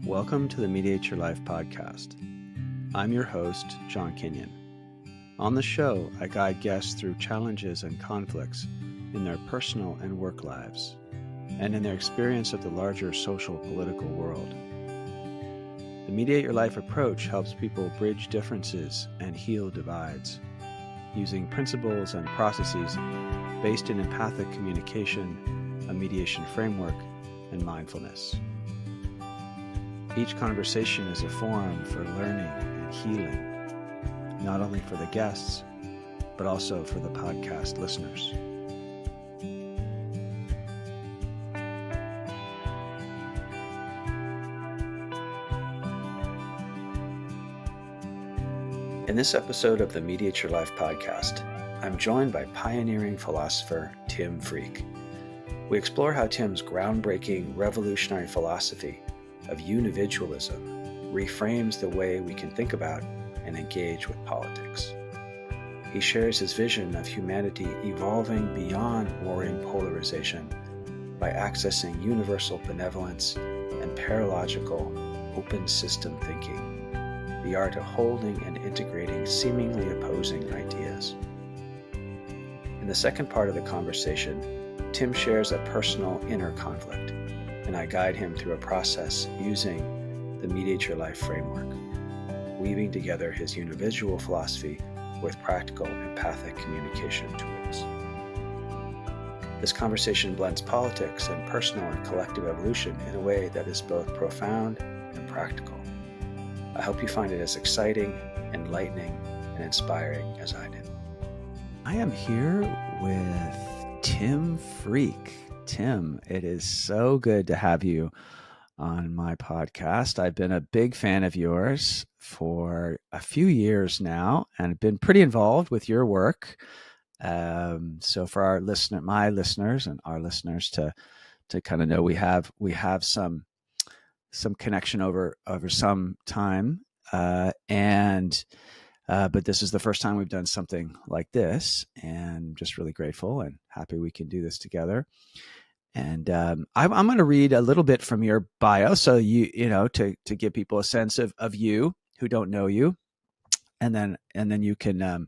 Welcome to the Mediate Your Life Podcast. I'm your host, John Kenyon. On the show, I guide guests through challenges and conflicts in their personal and work lives, and in their experience of the larger social political world. The Mediate Your Life approach helps people bridge differences and heal divides, using principles and processes based in empathic communication, a mediation framework, and mindfulness. Each conversation is a forum for learning and healing, not only for the guests, but also for the podcast listeners. In this episode of the Mediate Your Life Podcast, I'm joined by pioneering philosopher Tim Freke. We explore how Tim's groundbreaking revolutionary philosophy of Unividualism reframes the way we can think about and engage with politics. He shares his vision of humanity evolving beyond warring polarization by accessing universal benevolence and paralogical open system thinking, the art of holding and integrating seemingly opposing ideas. In the second part of the conversation, Tim shares a personal inner conflict, and I guide him through a process using the Mediate Your Life framework, weaving together his Unividual philosophy with practical empathic communication tools. This conversation blends politics and personal and collective evolution in a way that is both profound and practical. I hope you find it as exciting, enlightening, and inspiring as I did. I am here with Tim Freke. Tim, it is so good to have you on my podcast. I've been a big fan of yours for a few years now and been pretty involved with your work. So for my listeners and our listeners to kind of know we have some connection over some time. But this is the first time we've done something like this, and I'm just really grateful and happy we can do this together. And I'm going to read a little bit from your bio, so to give people a sense of you who don't know you, and then you can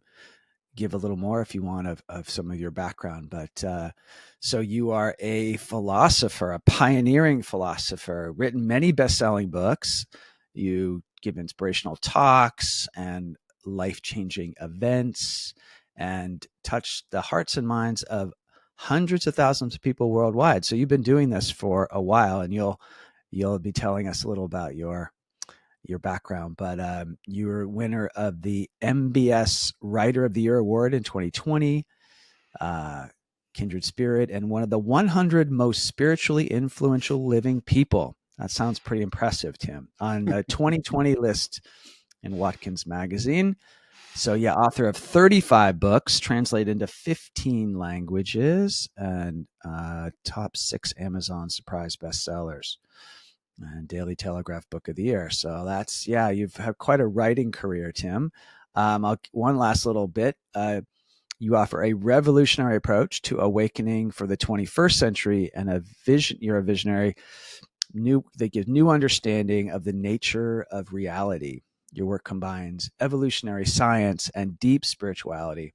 give a little more if you want of some of your background. But so you are a philosopher, a pioneering philosopher, written many best-selling books. You give inspirational talks and life-changing events, and touch the hearts and minds of hundreds of thousands of people worldwide. So you've been doing this for a while, and you'll be telling us a little about your background. But you were winner of the MBS Writer of the Year Award in 2020, Kindred Spirit, and one of the 100 most spiritually influential living people. That sounds pretty impressive, Tim, on the 2020 list in Watkins Magazine. So yeah, author of 35 books, translated into 15 languages, and top 6 Amazon surprise bestsellers, and Daily Telegraph Book of the Year. So you've had quite a writing career, Tim. One last little bit. You offer a revolutionary approach to awakening for the 21st century, and you're a visionary. They give new understanding of the nature of reality. Your work combines evolutionary science and deep spirituality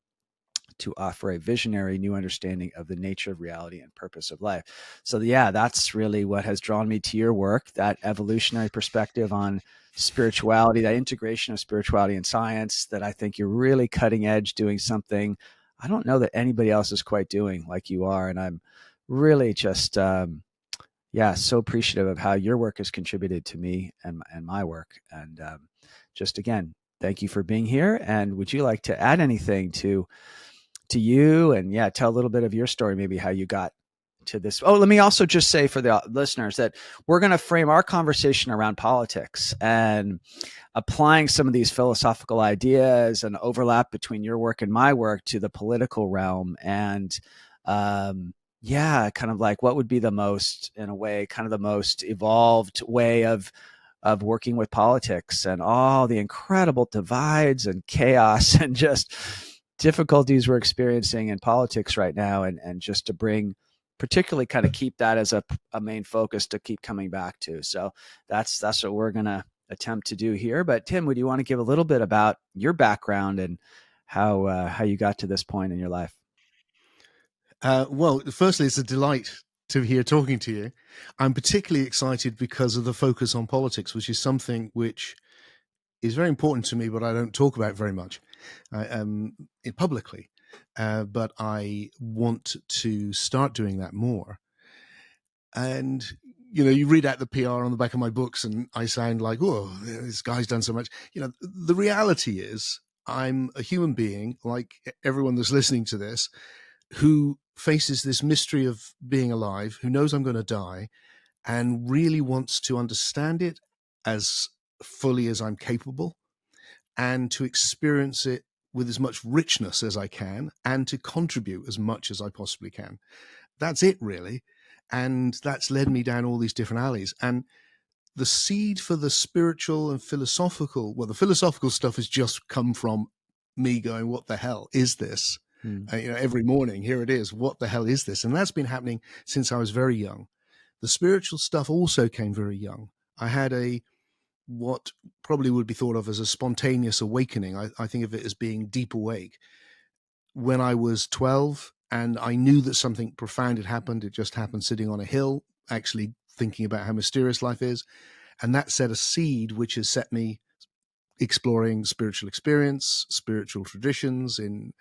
to offer a visionary new understanding of the nature of reality and purpose of life. So yeah, that's really what has drawn me to your work, that evolutionary perspective on spirituality, that integration of spirituality and science, that I think you're really cutting edge, doing something I don't know that anybody else is quite doing like you are. And I'm really just, so appreciative of how your work has contributed to me and my work. And just again, thank you for being here. And would you like to add anything to you, and tell a little bit of your story, maybe how you got to this? Oh, let me also just say for the listeners that we're going to frame our conversation around politics and applying some of these philosophical ideas and overlap between your work and my work to the political realm. And kind of like what would be the most evolved way of working with politics and all the incredible divides and chaos and just difficulties we're experiencing in politics right now, and just to bring particularly kind of keep that as a main focus to keep coming back to. So that's what we're going to attempt to do here. But Tim, would you want to give a little bit about your background and how you got to this point in your life? Well, firstly, it's a delight to hear talking to you. I'm particularly excited because of the focus on politics, which is something which is very important to me, but I don't talk about very much publicly. But I want to start doing that more. And you read out the PR on the back of my books, and I sound like, oh, this guy's done so much. The reality is, I'm a human being, like everyone that's listening to this, who faces this mystery of being alive, who knows I'm going to die, and really wants to understand it as fully as I'm capable, and to experience it with as much richness as I can, and to contribute as much as I possibly can. That's it, really. And that's led me down all these different alleys. And the seed for the spiritual and philosophical, well, the philosophical stuff has just come from me going, what the hell is this? Every morning, here it is. What the hell is this? And that's been happening since I was very young. The spiritual stuff also came very young. I had what probably would be thought of as a spontaneous awakening. I think of it as being deep awake. When I was 12, and I knew that something profound had happened. It just happened sitting on a hill, actually thinking about how mysterious life is. And that set a seed which has set me exploring spiritual experience, spiritual traditions in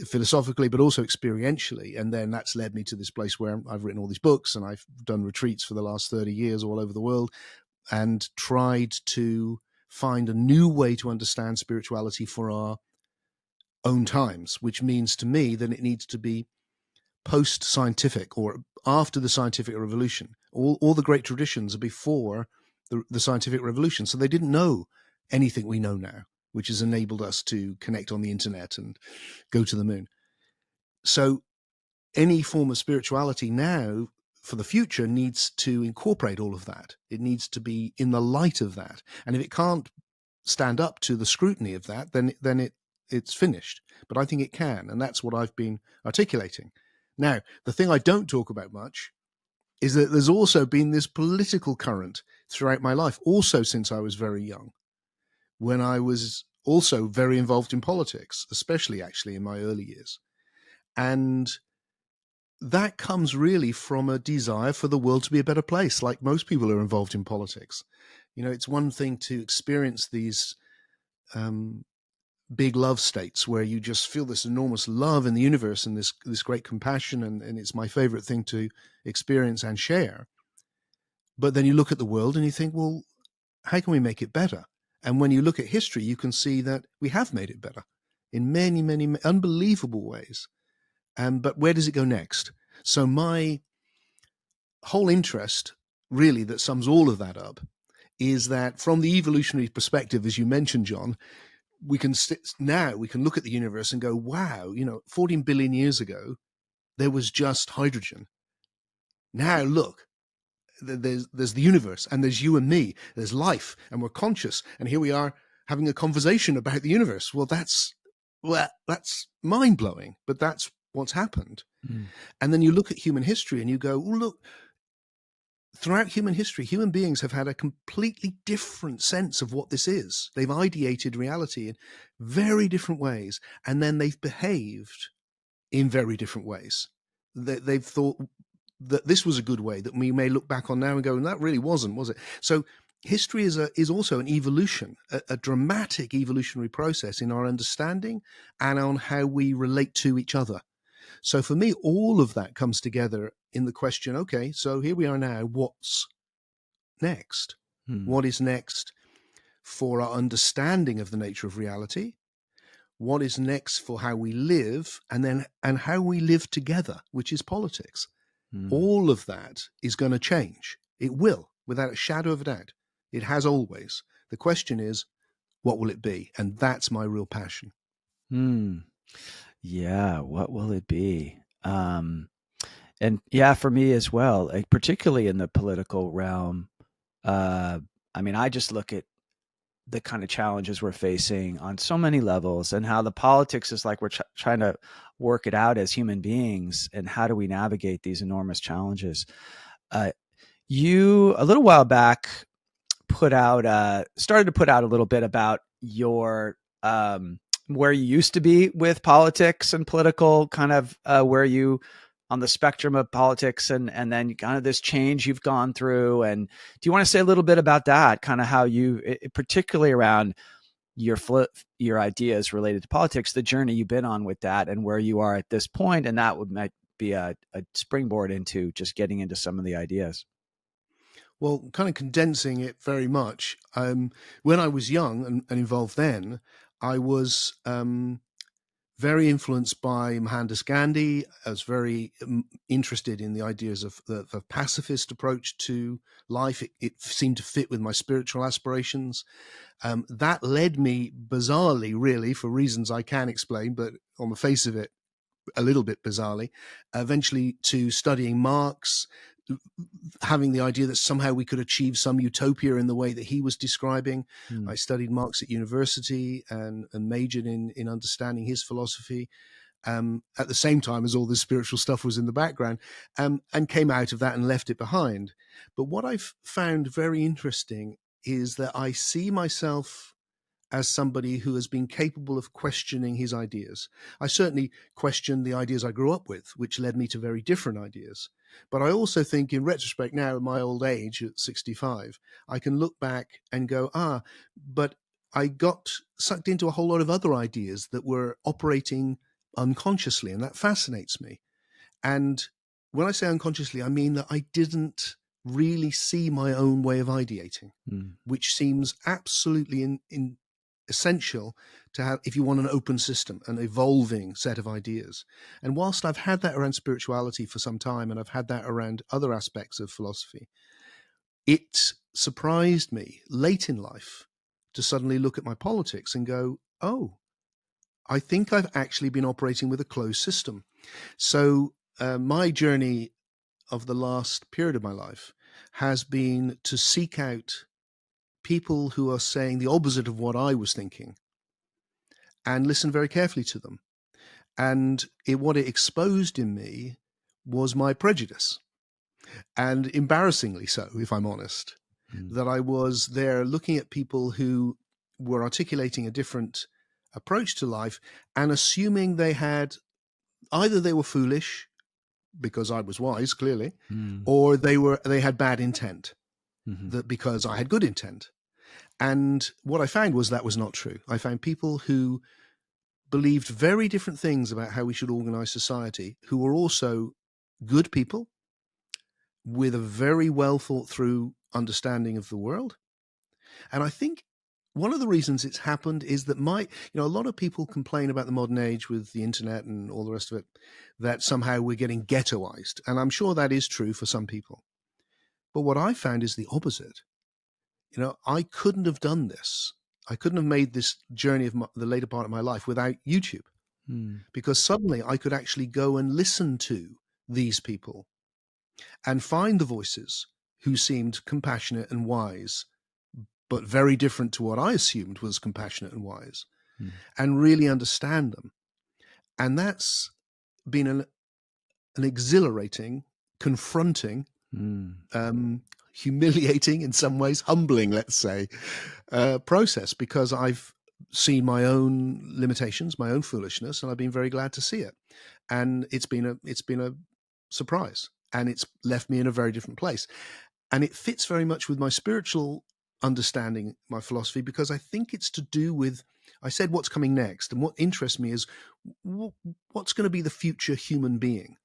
philosophically, but also experientially. And then that's led me to this place where I've written all these books, and I've done retreats for the last 30 years all over the world, and tried to find a new way to understand spirituality for our own times, which means to me that it needs to be post-scientific or after the scientific revolution. All the great traditions are before the scientific revolution, so they didn't know anything we know now, which has enabled us to connect on the internet and go to the moon. So any form of spirituality now for the future needs to incorporate all of that. It needs to be in the light of that. And if it can't stand up to the scrutiny of that, then it's finished. But I think it can, and that's what I've been articulating. Now, the thing I don't talk about much is that there's also been this political current throughout my life, also since I was very young, when I was also very involved in politics, especially actually in my early years. And that comes really from a desire for the world to be a better place, like most people who are involved in politics. It's one thing to experience these big love states where you just feel this enormous love in the universe and this great compassion, and it's my favorite thing to experience and share. But then you look at the world and you think, well, how can we make it better? And when you look at history, you can see that we have made it better in many, many unbelievable ways. But where does it go next? So my whole interest, really, that sums all of that up, is that from the evolutionary perspective, as you mentioned, John, we can look at the universe and go, wow, 14 billion years ago, there was just hydrogen. Now look, there's the universe, and there's you and me, there's life, and we're conscious, and here we are having a conversation about the universe. Well, that's mind-blowing, but that's what's happened. And then you look at human history and you go, oh, look, throughout human history, human beings have had a completely different sense of what this is. They've ideated reality in very different ways, and then they've behaved in very different ways. They've thought that this was a good way that we may look back on now and go, and that really wasn't, was it? So history is also an evolution, a dramatic evolutionary process in our understanding and on how we relate to each other. So for me, all of that comes together in the question, okay, so here we are now, what's next? What is next for our understanding of the nature of reality? What is next for how we live, and how we live together, which is politics? All of that is going to change. It will, without a shadow of a doubt. It has always. The question is, what will it be? And that's my real passion. Yeah, what will it be? And yeah, for me as well, like particularly in the political realm. I mean, I just look at the kind of challenges we're facing on so many levels, and how the politics is like we're trying to work it out as human beings, and how do we navigate these enormous challenges. You, a little while back, started to put out a little bit about your where you used to be with politics and political kind of where you on the spectrum of politics, and then kind of this change you've gone through. And do you want to say a little bit about that, kind of how you, particularly around your ideas related to politics, the journey you've been on with that, and where you are at this point, and that might be a springboard into just getting into some of the ideas. Well, kind of condensing it very much. When I was young and involved then, I was very influenced by Mohandas Gandhi. I was very interested in the ideas of the pacifist approach to life. It seemed to fit with my spiritual aspirations. That led me, bizarrely, really, for reasons I can't explain, but on the face of it, a little bit bizarrely, eventually to studying Marx, having the idea that somehow we could achieve some utopia in the way that he was describing. I studied Marx at university and majored in understanding his philosophy at the same time as all this spiritual stuff was in the background, and came out of that and left it behind. But what I've found very interesting is that I see myself as somebody who has been capable of questioning his ideas. I certainly questioned the ideas I grew up with, which led me to very different ideas. But I also think, in retrospect now, at my old age, at 65, I can look back and go, but I got sucked into a whole lot of other ideas that were operating unconsciously, and that fascinates me. And when I say unconsciously, I mean that I didn't really see my own way of ideating, which seems absolutely essential to have if you want an open system, an evolving set of ideas. And whilst I've had that around spirituality for some time, and I've had that around other aspects of philosophy, it surprised me late in life to suddenly look at my politics and go, oh, I think I've actually been operating with a closed system. So my journey of the last period of my life has been to seek out people who are saying the opposite of what I was thinking and listen very carefully to them. And what it exposed in me was my prejudice, and embarrassingly so, if I'm honest, that I was there looking at people who were articulating a different approach to life and assuming they had either they were foolish because I was wise, clearly, or they had bad intent, that because I had good intent. And what I found was that was not true. I found people who believed very different things about how we should organize society, who were also good people with a very well thought through understanding of the world. And I think one of the reasons it's happened is that a lot of people complain about the modern age with the internet and all the rest of it, that somehow we're getting ghettoized. And I'm sure that is true for some people. But what I found is the opposite. I couldn't have done this. I couldn't have made this journey of the later part of my life without YouTube, because suddenly I could actually go and listen to these people and find the voices who seemed compassionate and wise, but very different to what I assumed was compassionate and wise, and really understand them. And that's been an exhilarating, confronting, humiliating, in some ways, humbling, let's say, process, because I've seen my own limitations, my own foolishness, and I've been very glad to see it. And it's been a surprise, and it's left me in a very different place. And it fits very much with my spiritual understanding, my philosophy, because I think it's to do with, I said, what's coming next. And what interests me is what's going to be the future human being,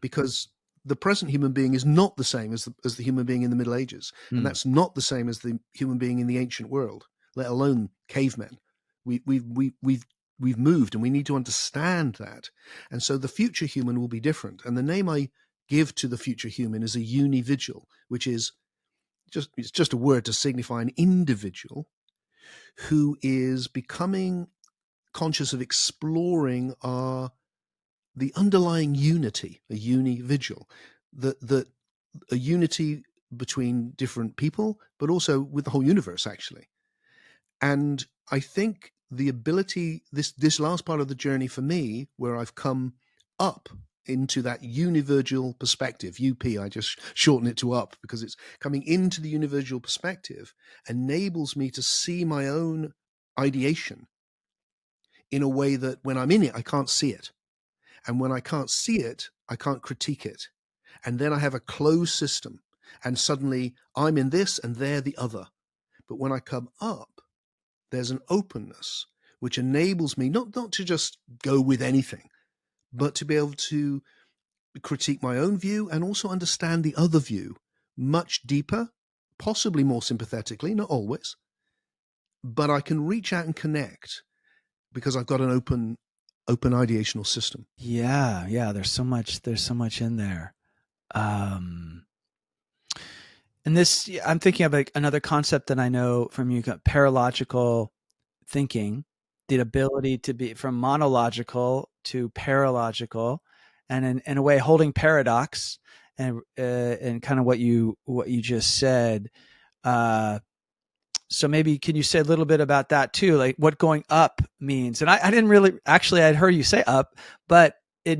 because the present human being is not the same as the human being in the Middle Ages. And that's not the same as the human being in the ancient world, let alone cavemen. We've moved, and we need to understand that. And so the future human will be different. And the name I give to the future human is a unividual, which is just a word to signify an individual who is becoming conscious of exploring the underlying unity, a unividual, that a unity between different people, but also with the whole universe, actually. And I think the ability, this last part of the journey for me, where I've come up into that unividual perspective, UP, I just shorten it to up because it's coming into the unividual perspective, enables me to see my own ideation in a way that when I'm in it, I can't see it. And when I can't see it, I can't critique it. And then I have a closed system. And suddenly I'm in this and they're the other. But when I come up, there's an openness which enables me not to just go with anything, but to be able to critique my own view and also understand the other view much deeper, possibly more sympathetically, not always. But I can reach out and connect because I've got an open ideational system. Yeah. There's so much in there. And this, I'm thinking of like another concept that I know from you, paralogical thinking, the ability to be from monological to paralogical, and in a way holding paradox, and kind of what you just said. So maybe can you say a little bit about that too, like what going up means? And I didn't really actually, I'd heard you say up, but it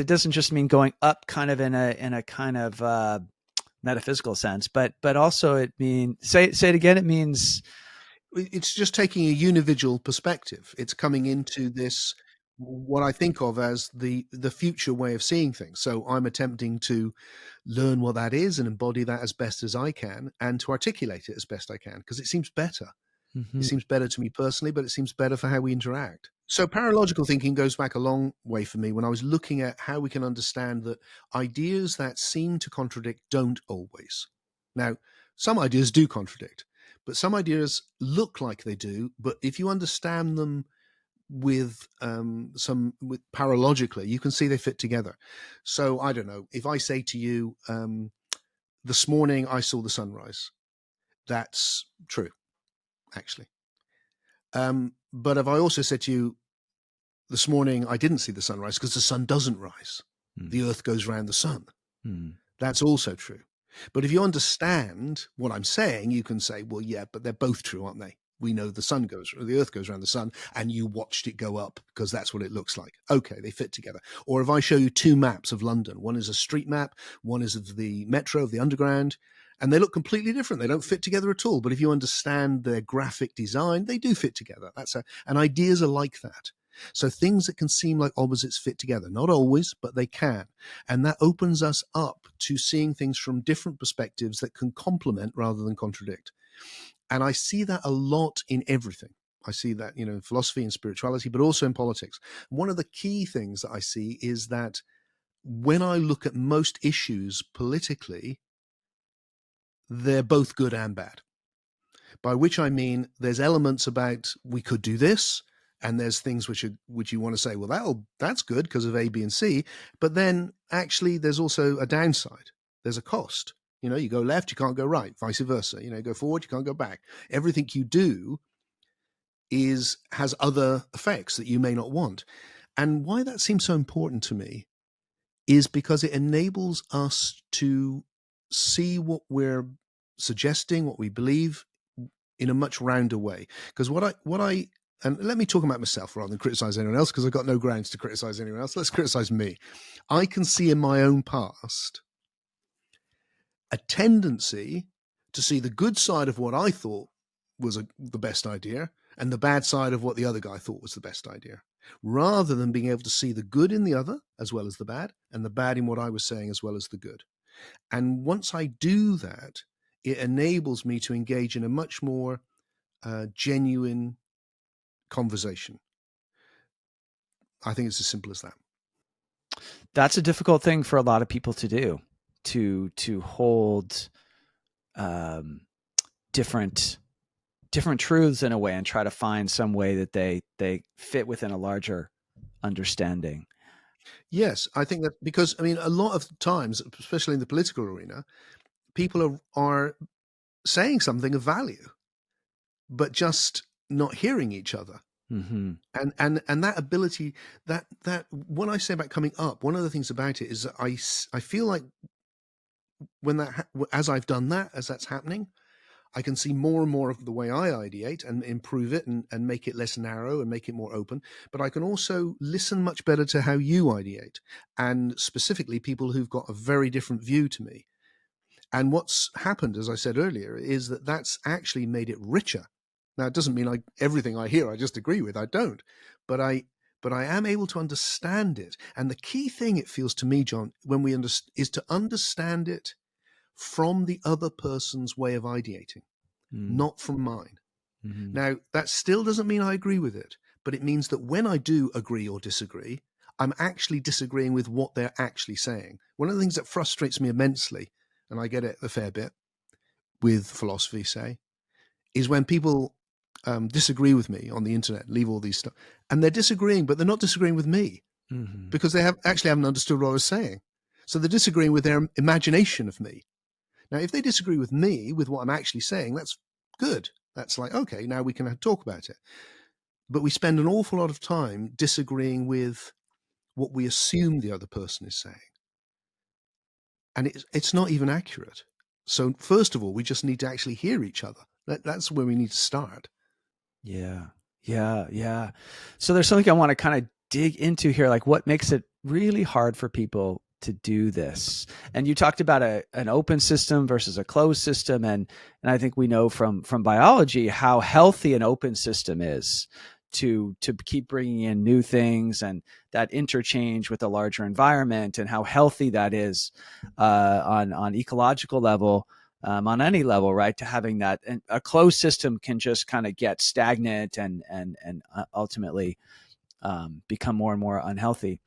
doesn't just mean going up kind of in a kind of metaphysical sense, but also it means, say it again. It means it's just taking a unividual perspective. It's coming into this, what I think of as the future way of seeing things. So I'm attempting to learn what that is and embody that as best as I can, and to articulate it as best I can, because it seems better. It seems better to me personally, but it seems better for how we interact. So paralogical thinking goes back a long way for me when I was looking at how we can understand that ideas that seem to contradict don't always. Now, some ideas do contradict, but some ideas look like they do. But if you understand them with paralogically, you can see they fit together. So I don't know, if I say to you, this morning I saw the sunrise, that's true, actually. But if I also said to you, this morning I didn't see the sunrise because the sun doesn't rise, the earth goes around the sun, that's also true. But if you understand what I'm saying, you can say, well, yeah, but they're both true, aren't they? We know the earth goes around the sun, and you watched it go up because that's what it looks like. Okay, they fit together. Or if I show you two maps of London, one is a street map, one is of the metro, of the underground, and they look completely different. They don't fit together at all. But if you understand their graphic design, they do fit together. And ideas are like that. So things that can seem like opposites fit together, not always, but they can. And that opens us up to seeing things from different perspectives that can complement rather than contradict. And I see that a lot in everything. I see that, in philosophy and spirituality, but also in politics. One of the key things that I see is that when I look at most issues politically, they're both good and bad. By which I mean there's elements about we could do this, and there's things which you want to say, well, that's good because of A, B, and C. But then actually there's also a downside. There's a cost. You go left, you can't go right, vice versa. Go forward, you can't go back. Everything you do has other effects that you may not want. And why that seems so important to me is because it enables us to see what we're suggesting, what we believe, in a much rounder way. Because and let me talk about myself rather than criticize anyone else, because I've got no grounds to criticize anyone else. Let's criticize me. I can see in my own past a tendency to see the good side of what I thought was the best idea and the bad side of what the other guy thought was the best idea, rather than being able to see the good in the other as well as the bad, and the bad in what I was saying as well as the good. And once I do that, it enables me to engage in a much more genuine conversation. I think it's as simple as that. That's a difficult thing for a lot of people to do, to hold different truths in a way and try to find some way that they fit within a larger understanding. Yes, I think that because, a lot of times, especially in the political arena, people are saying something of value, but just not hearing each other. Mm-hmm. And that ability, that what I say about coming up, one of the things about it is that I feel like as I've done that, as that's happening, I can see more and more of the way I ideate and improve it and make it less narrow and make it more open. But I can also listen much better to how you ideate, and specifically people who've got a very different view to me. And what's happened, as I said earlier, is that that's actually made it richer. Now, it doesn't mean everything I hear I just agree with. I don't. But I am able to understand it. And the key thing, it feels to me, John, when is to understand it from the other person's way of ideating, not from mine. Mm-hmm. Now, that still doesn't mean I agree with it, but it means that when I do agree or disagree, I'm actually disagreeing with what they're actually saying. One of the things that frustrates me immensely, and I get it a fair bit with philosophy, say, is when people disagree with me on the internet, leave all these stuff, and they're disagreeing, but they're not disagreeing with me because they haven't understood what I was saying. So they're disagreeing with their imagination of me. Now, if they disagree with me, with what I'm actually saying, that's good. That's like, okay, now we can talk about it. But we spend an awful lot of time disagreeing with what we assume the other person is saying. And it's not even accurate. So first of all, we just need to actually hear each other. That's where we need to start. Yeah. So there's something I want to kind of dig into here, like what makes it really hard for people to do this. And you talked about an open system versus a closed system. And I think we know from biology how healthy an open system is to keep bringing in new things and that interchange with a larger environment, and how healthy that is on ecological level. On any level, right? To having that, and a closed system can just kind of get stagnant and ultimately become more and more unhealthy.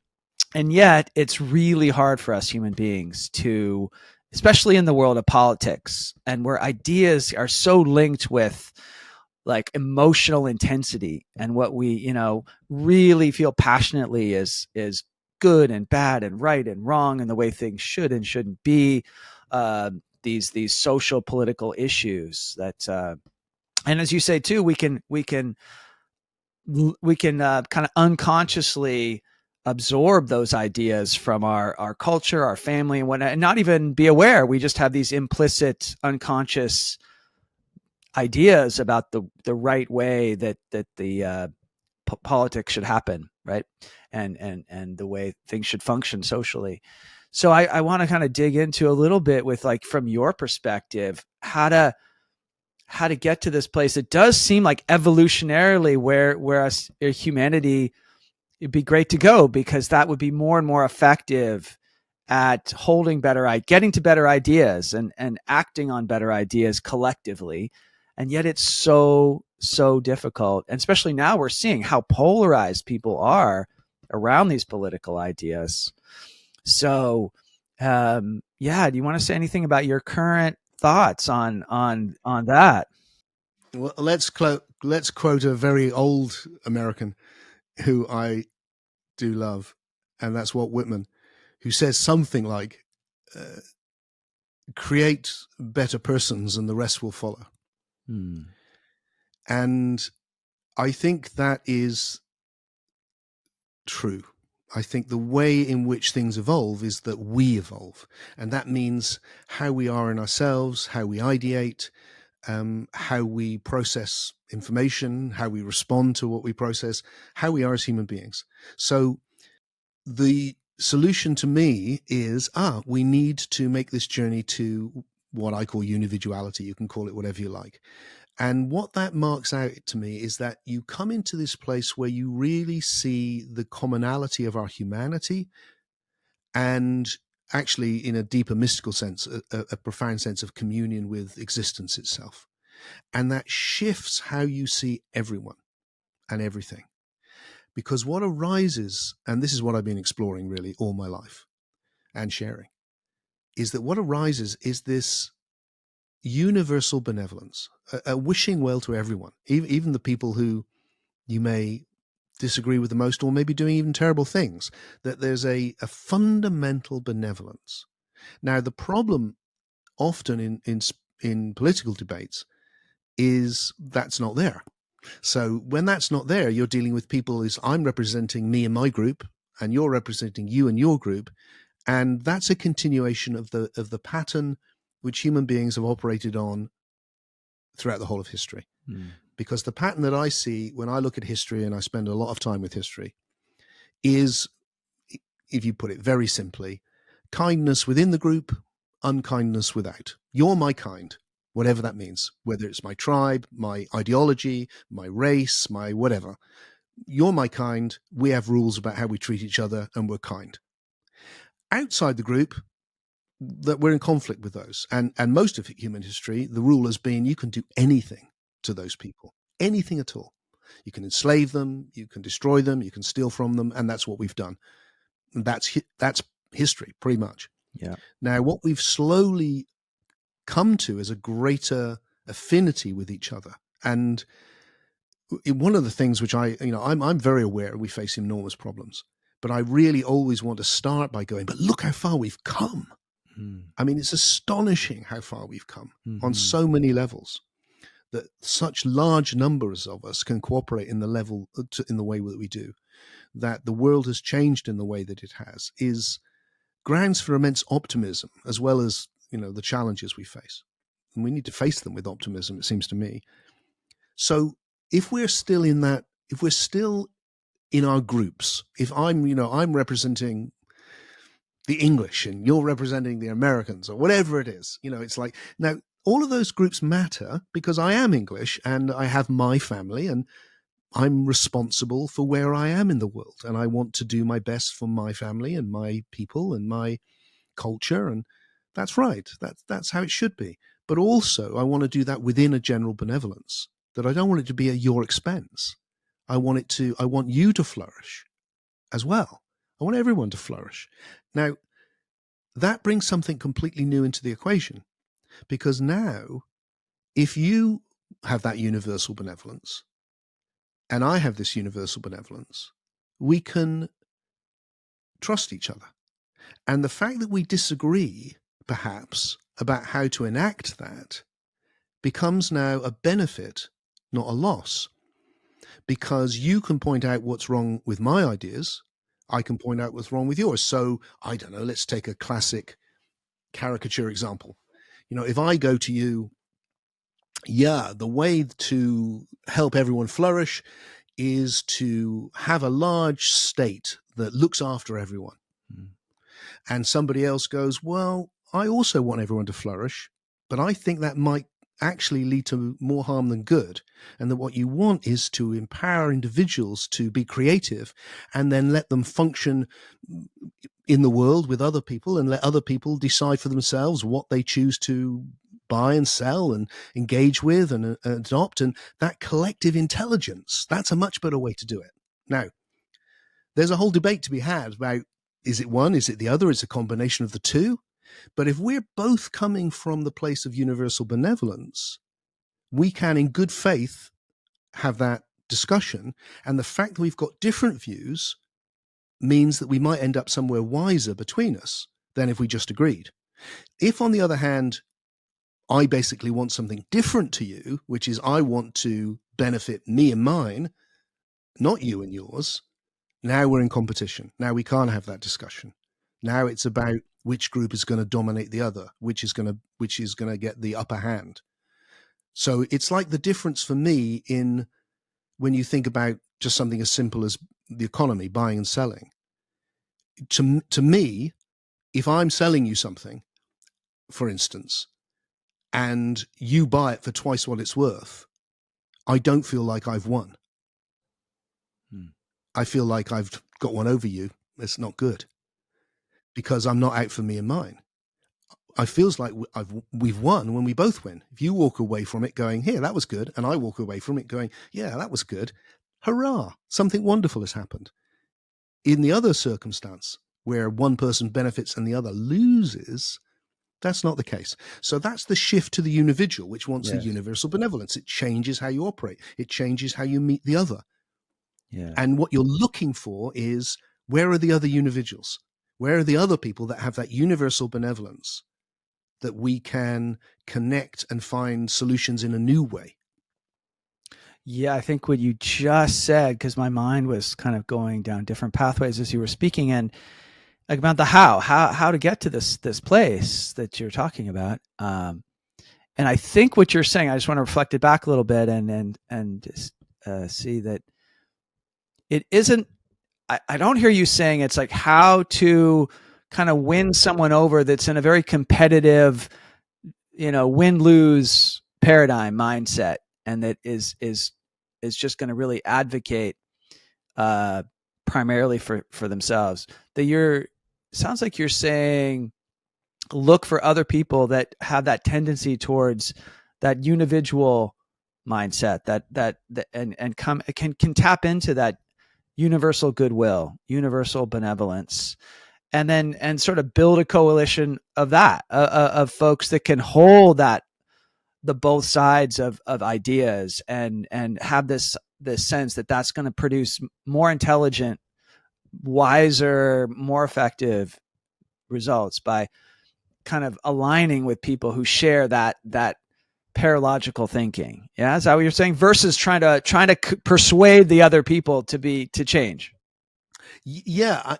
And yet, it's really hard for us human beings to, especially in the world of politics, and where ideas are so linked with like emotional intensity and what we, really feel passionately is good and bad and right and wrong and the way things should and shouldn't be. These social political issues that, and as you say too, we can kind of unconsciously absorb those ideas from our culture, our family, and whatnot, and not even be aware. We just have these implicit, unconscious ideas about the right way that the politics should happen, right? And the way things should function socially. So I want to kind of dig into a little bit with, like, from your perspective, how to get to this place. It does seem like evolutionarily where humanity, it'd be great to go, because that would be more and more effective at getting to better ideas and acting on better ideas collectively. And yet it's so difficult. And especially now we're seeing how polarized people are around these political ideas. So, do you want to say anything about your current thoughts on that? Well, let's quote a very old American who I do love, and that's Walt Whitman, who says something like, create better persons and the rest will follow. And I think that is true. I think the way in which things evolve is that we evolve. And that means how we are in ourselves, how we ideate, how we process information, how we respond to what we process, how we are as human beings. So the solution to me is, we need to make this journey to what I call unividuality. You can call it whatever you like. And what that marks out to me is that you come into this place where you really see the commonality of our humanity, and actually, in a deeper mystical sense, a profound sense of communion with existence itself. And that shifts how you see everyone and everything. Because what arises, and this is what I've been exploring really all my life and sharing, is that what arises is this universal benevolence, a wishing well to everyone, even the people who you may disagree with the most, or maybe doing even terrible things, that there's a fundamental benevolence. Now, the problem often in political debates is that's not there. So when that's not there, you're dealing with people as I'm representing me and my group, and you're representing you and your group. And that's a continuation of the pattern which human beings have operated on throughout the whole of history. Because the pattern that I see when I look at history, and I spend a lot of time with history, is, if you put it very simply, kindness within the group, unkindness without. You're my kind, whatever that means, whether it's my tribe, my ideology, my race, my whatever. You're my kind. We have rules about how we treat each other, and we're kind. Outside the group, that we're in conflict with those. And most of human history, the rule has been you can do anything to those people, anything at all. You can enslave them, you can destroy them, you can steal from them, and that's what we've done. And that's history, pretty much. Yeah. Now, what we've slowly come to is a greater affinity with each other. And one of the things which I'm very aware we face enormous problems, but I really always want to start by going, but look how far we've come. I mean, it's astonishing how far we've come on so many levels, that such large numbers of us can cooperate in the way that we do, that the world has changed in the way that it has, is grounds for immense optimism, as well as, the challenges we face. And we need to face them with optimism, it seems to me. So if we're still in our groups, if I'm representing the English and you're representing the Americans, or whatever it is, it's like, now all of those groups matter because I am English and I have my family and I'm responsible for where I am in the world. And I want to do my best for my family and my people and my culture. And that's right. That's how it should be. But also I want to do that within a general benevolence, that I don't want it to be at your expense. I want you to flourish as well. I want everyone to flourish. Now, that brings something completely new into the equation, because now, if you have that universal benevolence and I have this universal benevolence, we can trust each other. And the fact that we disagree, perhaps, about how to enact that becomes now a benefit, not a loss, because you can point out what's wrong with my ideas. I can point out what's wrong with yours. So, I don't know, let's take a classic caricature example. If I go to you, the way to help everyone flourish is to have a large state that looks after everyone. And somebody else goes, well, I also want everyone to flourish, but I think that might actually lead to more harm than good. And that what you want is to empower individuals to be creative and then let them function in the world with other people and let other people decide for themselves what they choose to buy and sell and engage with and adopt. And that collective intelligence, that's a much better way to do it. Now, there's a whole debate to be had about, is it one, is it the other, is it a combination of the two? But if we're both coming from the place of universal benevolence, we can, in good faith, have that discussion. And the fact that we've got different views means that we might end up somewhere wiser between us than if we just agreed. If, on the other hand, I basically want something different to you, which is I want to benefit me and mine, not you and yours, now we're in competition. Now we can't have that discussion. Now it's about which group is going to dominate the other, which is going to get the upper hand. So it's like the difference for me in when you think about just something as simple as the economy, buying and selling. To me, if I'm selling you something, for instance, and you buy it for twice what it's worth, I don't feel like I've won. I feel like I've got one over you. It's not good, because I'm not out for me and mine. I feels like we've won when we both win. If you walk away from it going, here, that was good, and I walk away from it going, yeah, that was good, hurrah, something wonderful has happened. In the other circumstance, where one person benefits and the other loses, that's not the case. So that's the shift to the Unividual, which wants the universal benevolence. It changes how you operate. It changes how you meet the other. Yeah. And what you're looking for is, where are the other Unividuals? Where are the other people that have that universal benevolence that we can connect and find solutions in a new way? Yeah, I think what you just said, because my mind was kind of going down different pathways as you were speaking, and about the how to get to this place that you're talking about, And I think what you're saying, I just want to reflect it back a little bit and see that it isn't. I don't hear you saying it's like how to kind of win someone over that's in a very competitive, win-lose paradigm mindset, and that is just going to really advocate primarily for themselves. That sounds like you're saying look for other people that have that tendency towards that unividual mindset, that and can tap into that universal goodwill, universal benevolence, and sort of build a coalition of that, of folks that can hold that, the both sides of ideas, and have this sense that that's going to produce more intelligent, wiser, more effective results by kind of aligning with people who share that paralogical thinking. Yeah, is that what you're saying? Versus trying to persuade the other people to change. Yeah,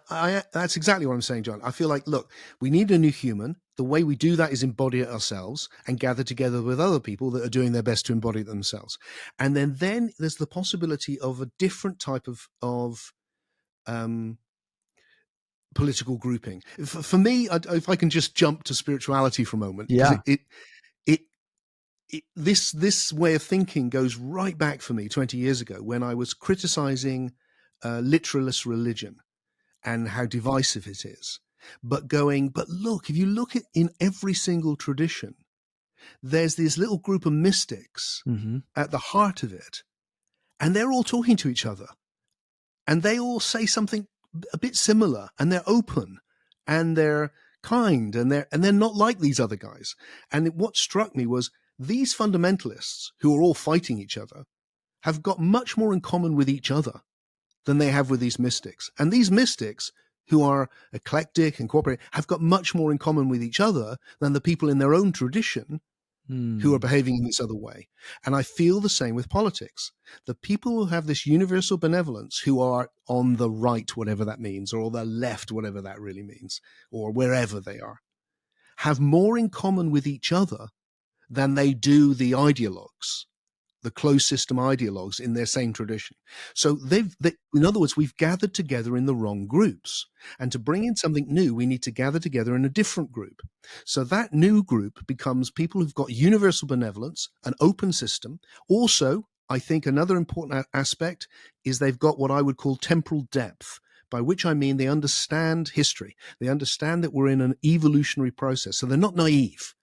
that's exactly what I'm saying, John. I feel like, look, we need a new human. The way we do that is embody it ourselves and gather together with other people that are doing their best to embody it themselves. And then there's the possibility of a different type of political grouping. For me, if I can just jump to spirituality for a moment, because this way of thinking goes right back for me 20 years ago when I was criticizing literalist religion and how divisive it is. But look, if you look at in every single tradition, there's this little group of mystics at the heart of it, and they're all talking to each other, and they all say something a bit similar, and they're open, and they're kind, and they're not like these other guys. And what struck me was these fundamentalists who are all fighting each other have got much more in common with each other than they have with these mystics. And these mystics, who are eclectic and cooperative, have got much more in common with each other than the people in their own tradition who are behaving in this other way. And I feel the same with politics. The people who have this universal benevolence, who are on the right, whatever that means, or the left, whatever that really means, or wherever they are, have more in common with each other than they do the ideologues, the closed system ideologues in their same tradition. So in other words, we've gathered together in the wrong groups. And to bring in something new, we need to gather together in a different group. So that new group becomes people who've got universal benevolence, an open system. Also, I think another important aspect is they've got what I would call temporal depth, by which I mean they understand history. They understand that we're in an evolutionary process. So they're not naive.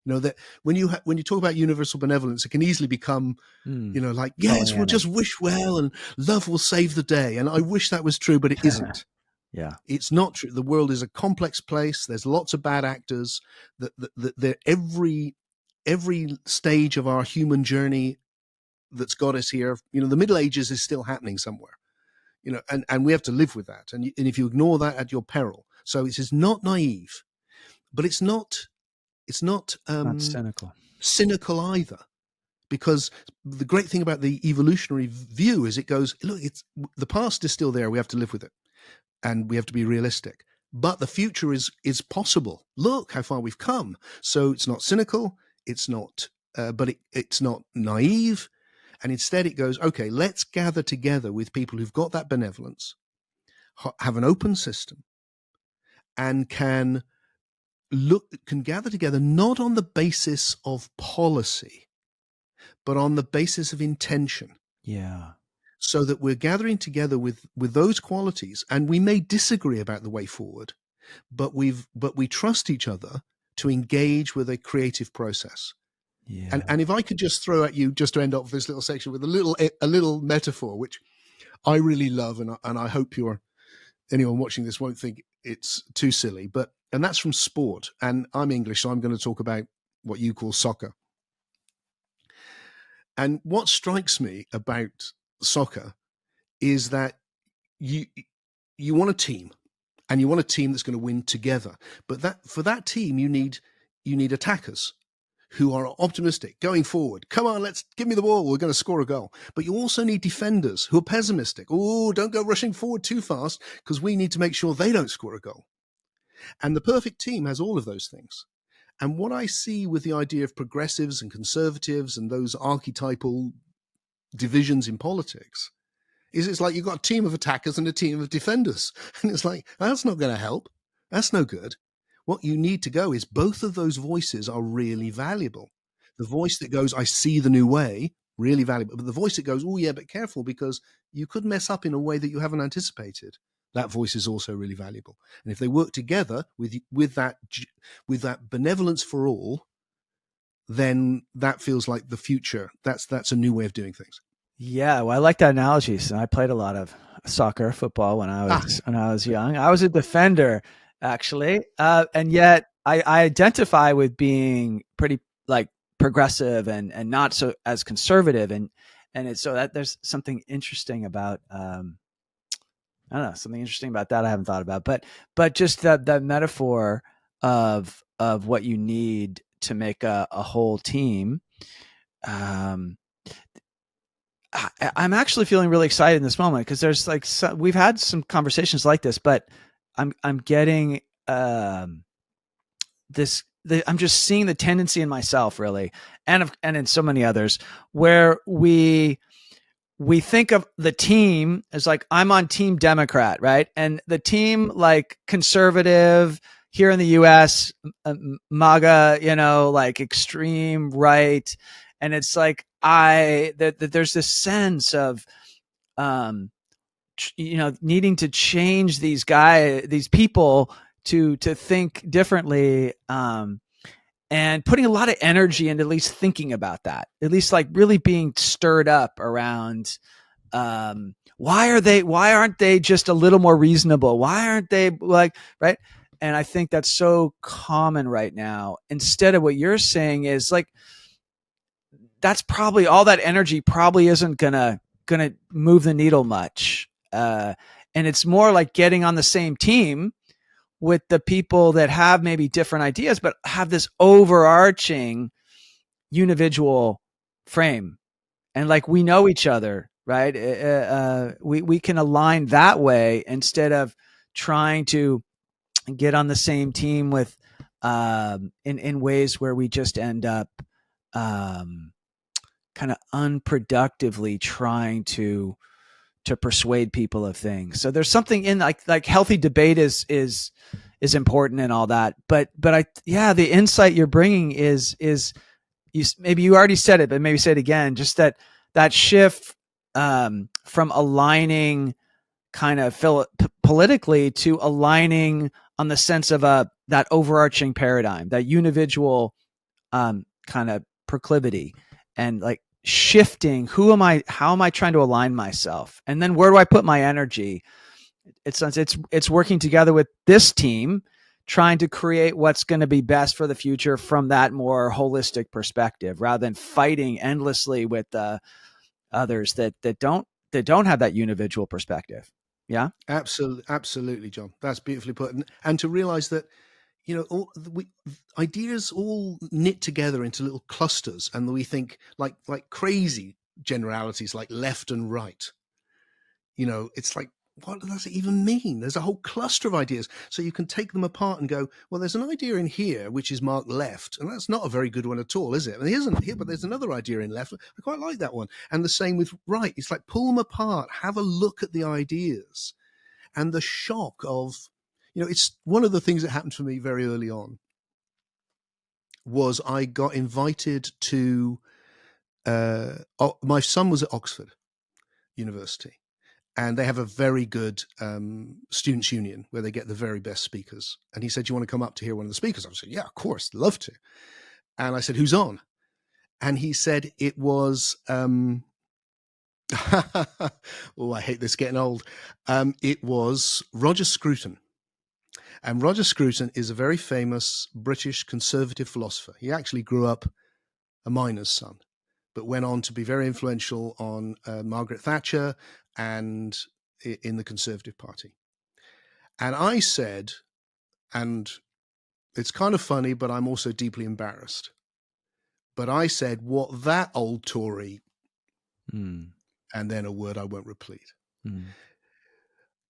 That when you talk about universal benevolence, it can easily become, like, yes, we'll just wish well and love will save the day. And I wish that was true, but it isn't. Yeah, it's not true. The world is a complex place. There's lots of bad actors. That every stage of our human journey that's got us here, the Middle Ages is still happening somewhere, and we have to live with that. And if you ignore that, at your peril. So it is not naive, but it's not cynical either, because the great thing about the evolutionary view is it goes, look, the past is still there. We have to live with it, and we have to be realistic. But the future is possible. Look how far we've come. So it's not cynical. It's not, but it's not naive. And instead, it goes, okay, let's gather together with people who've got that benevolence, have an open system, and can gather together not on the basis of policy, but on the basis of intention. Yeah. So that we're gathering together with those qualities, and we may disagree about the way forward, but we trust each other to engage with a creative process. Yeah. And if I could just throw at you, just to end off this little section, with a little metaphor, which I really love, and I hope anyone watching this won't think it's too silly, and that's from sport. And I'm English, so I'm going to talk about what you call soccer. And what strikes me about soccer is that you want a team, and you want a team that's going to win together. But for that team, you need attackers who are optimistic, going forward. Come on, give me the ball. We're going to score a goal. But you also need defenders who are pessimistic. Oh, don't go rushing forward too fast, because we need to make sure they don't score a goal. And the perfect team has all of those things. And what I see with the idea of progressives and conservatives and those archetypal divisions in politics is it's like you've got a team of attackers and a team of defenders. And it's like, that's not going to help. That's no good. What you need to go is both of those voices are really valuable. The voice that goes, I see the new way, really valuable. But the voice that goes, oh yeah, but careful because you could mess up in a way that you haven't anticipated. That voice is also really valuable. And if they work together with that benevolence for all, then that feels like the future. That's a new way of doing things. Yeah, well, I like that analogy. So I played a lot of soccer, football when I was young. I was a defender, actually, and yet I identify with being pretty like progressive and not so as conservative, and it's so that there's something interesting about I don't know, something interesting about that I haven't thought about, but just that metaphor of what you need to make a whole team. Um, I'm actually feeling really excited in this moment because there's like we've had some conversations like this, but I'm getting I'm just seeing the tendency in myself really, and in so many others where we think of the team as like I'm on team Democrat, right? And the team like conservative here in the US, MAGA, like extreme right. And it's like that there's this sense of needing to change these people to think differently, and putting a lot of energy into at least thinking about that, at least like really being stirred up around why aren't they just a little more reasonable? Why aren't they like, right? And I think that's so common right now. Instead of what you're saying is like, that's probably all that energy probably isn't gonna move the needle much. And it's more like getting on the same team with the people that have maybe different ideas, but have this overarching unividual frame. And like, we know each other, right? We can align that way instead of trying to get on the same team with, in ways where we just end up, kind of unproductively trying to persuade people of things. So there's something in like healthy debate is important and all that. But the insight you're bringing is maybe you already said it, but maybe say it again. Just that shift from aligning kind of politically to aligning on the sense of that overarching paradigm, that unividual kind of proclivity, and like shifting how am I trying to align myself, and then where do I put my energy. It's working together with this team, trying to create what's going to be best for the future from that more holistic perspective, rather than fighting endlessly with others that don't have that unividual perspective. Yeah, Absolutely, John. That's beautifully put. And to realize that ideas all knit together into little clusters, and we think like crazy generalities like left and right. It's like, what does it even mean? There's a whole cluster of ideas. So you can take them apart and go, well, there's an idea in here which is marked left, and that's not a very good one at all, is it? And it isn't here, but there's another idea in left. I quite like that one. And the same with right. It's like, pull them apart, have a look at the ideas, and the shock of, it's one of the things that happened for me very early on was I got invited to, my son was at Oxford University, and they have a very good students' union where they get the very best speakers. And he said, do you want to come up to hear one of the speakers? I said, yeah, of course, love to. And I said, who's on? And he said it was, oh, I hate this getting old. It was Roger Scruton. And Roger Scruton is a very famous British conservative philosopher. He actually grew up a miner's son, but went on to be very influential on Margaret Thatcher and in the Conservative Party. And I said, and it's kind of funny, but I'm also deeply embarrassed, but I said, what that old Tory, and then a word I won't repeat.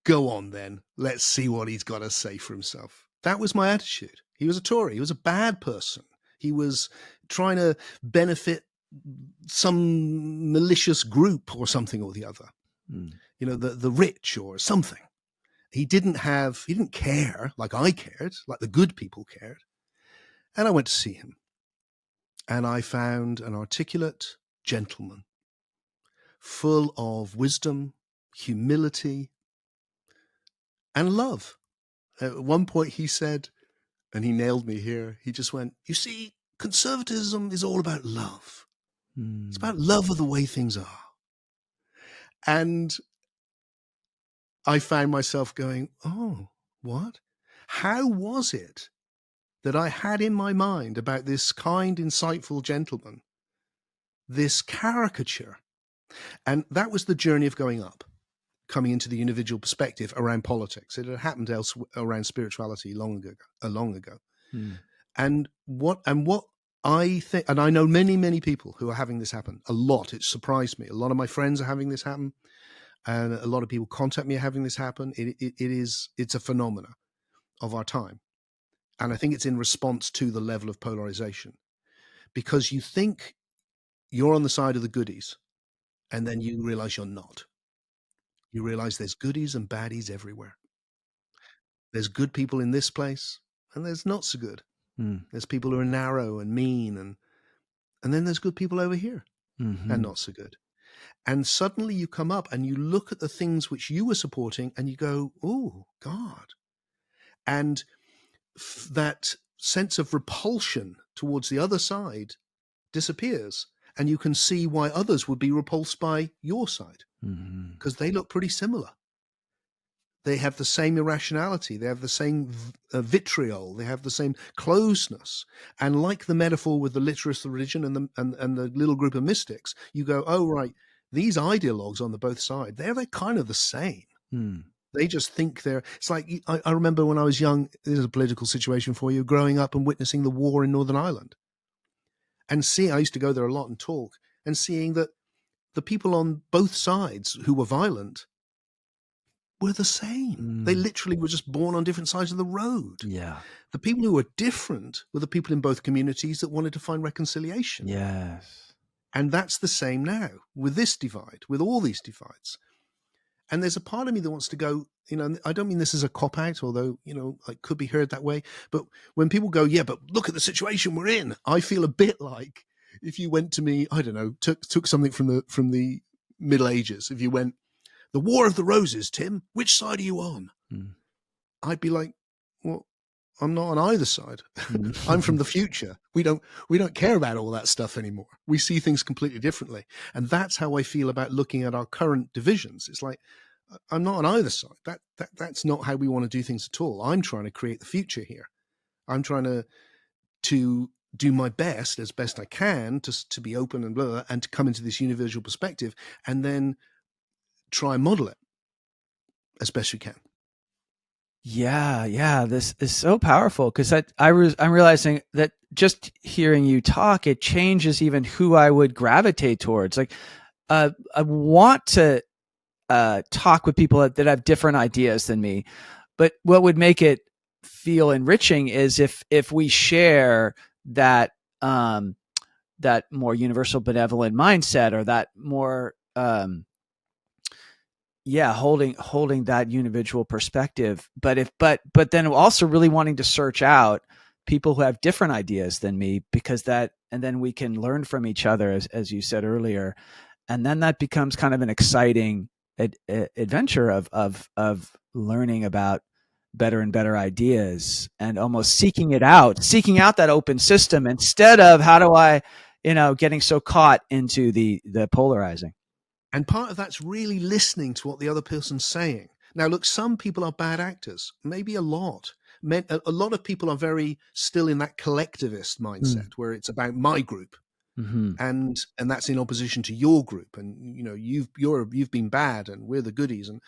Go on then. Let's see what he's got to say for himself. That was my attitude. He was a Tory. He was a bad person. He was trying to benefit some malicious group or something or the other. You know, the rich or something. He didn't care like I cared, like the good people cared. And I went to see him. And I found an articulate gentleman, full of wisdom, humility, and love. At one point he said, and he nailed me here, he just went, you see, conservatism is all about love. It's about love of the way things are. And I found myself going, oh, what? How was it that I had in my mind about this kind, insightful gentleman, this caricature? And that was the journey of going up, coming into the individual perspective around politics. It had happened elsewhere around spirituality long ago. And what I think, and I know many people who are having this happen a lot. It surprised me. A lot of my friends are having this happen, and a lot of people contact me having this happen. It's a phenomena of our time, and I think it's in response to the level of polarization, because you think you're on the side of the goodies, and then you realize you're not. You realize there's goodies and baddies everywhere. There's good people in this place, and there's not so good. There's people who are narrow and mean, and then there's good people over here, and not so good. And suddenly you come up and you look at the things which you were supporting, and you go, oh, God. And that sense of repulsion towards the other side disappears, and you can see why others would be repulsed by your side, because they look pretty similar. They have the same irrationality. They have the same vitriol. They have the same closeness. And like the metaphor with the literist religion and the little group of mystics, you go, oh, right, these ideologues on the both sides, they're kind of the same. They just think it's like, I remember when I was young, this is a political situation for you, growing up and witnessing the war in Northern Ireland. And I used to go there a lot and talk, and seeing that the people on both sides who were violent were the same. They literally were just born on different sides of the road. Yeah. The people who were different were the people in both communities that wanted to find reconciliation. Yes. And that's the same now with this divide, with all these divides. And there's a part of me that wants to go, I don't mean this as a cop-out, although, it could be heard that way. But when people go, yeah, but look at the situation we're in, I feel a bit like if you went to me, I don't know, took something from the Middle Ages. If you went, the War of the Roses, Tim, which side are you on? I'd be like, well, I'm not on either side. I'm from the future. We don't care about all that stuff anymore. We see things completely differently. And that's how I feel about looking at our current divisions. It's like, I'm not on either side. That's not how we want to do things at all. I'm trying to create the future here. I'm trying to do my best, as best I can, to be open and blah, blah, and to come into this universal perspective, and then try and model it as best we can. Yeah. This is so powerful, because I'm realizing that just hearing you talk, it changes even who I would gravitate towards. Like, I want to talk with people that have different ideas than me, but what would make it feel enriching is if we share that that more universal benevolent mindset, or that more holding that individual perspective, but then also really wanting to search out people who have different ideas than me, and then we can learn from each other, as you said earlier, and then that becomes kind of an exciting adventure of learning about better and better ideas, and almost seeking out that open system, instead of how do I, getting so caught into the polarizing. And part of that's really listening to what the other person's saying. Now, look, some people are bad actors, maybe a lot. A lot of people are very still in that collectivist mindset where it's about my group, and that's in opposition to your group. And you've been bad, and we're the goodies, and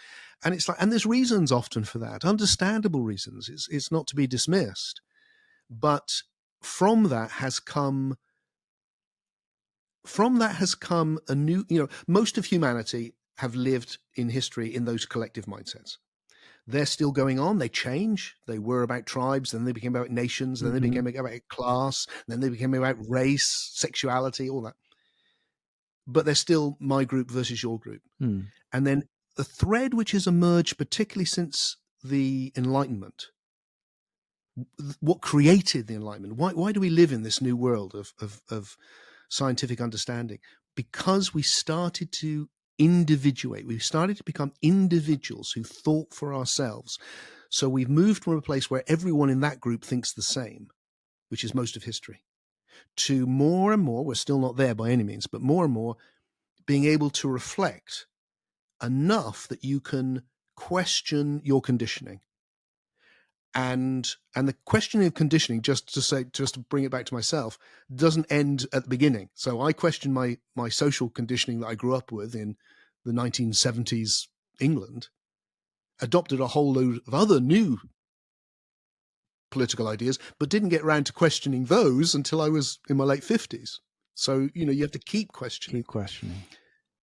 it's like, and there's reasons often for that, understandable reasons. It's not to be dismissed, but from that has come a new, most of humanity have lived in history in those collective mindsets. They're still going on. They change. They were about tribes, then they became about nations, then they became about class, then they became about race, sexuality, all that. But they're still my group versus your group. Mm. And then the thread which has emerged, particularly since the Enlightenment, what created the Enlightenment? Why do we live in this new world of scientific understanding? Because we started to individuate. We started to become individuals who thought for ourselves. So we've moved from a place where everyone in that group thinks the same, which is most of history, to more and more, we're still not there by any means, but more and more being able to reflect enough that you can question your conditioning. And the questioning of conditioning, just to bring it back to myself, doesn't end at the beginning. So I question my social conditioning that I grew up with in the 1970s England, adopted a whole load of other new political ideas, but didn't get around to questioning those until I was in my late 50s. So, you have to keep questioning. Keep questioning.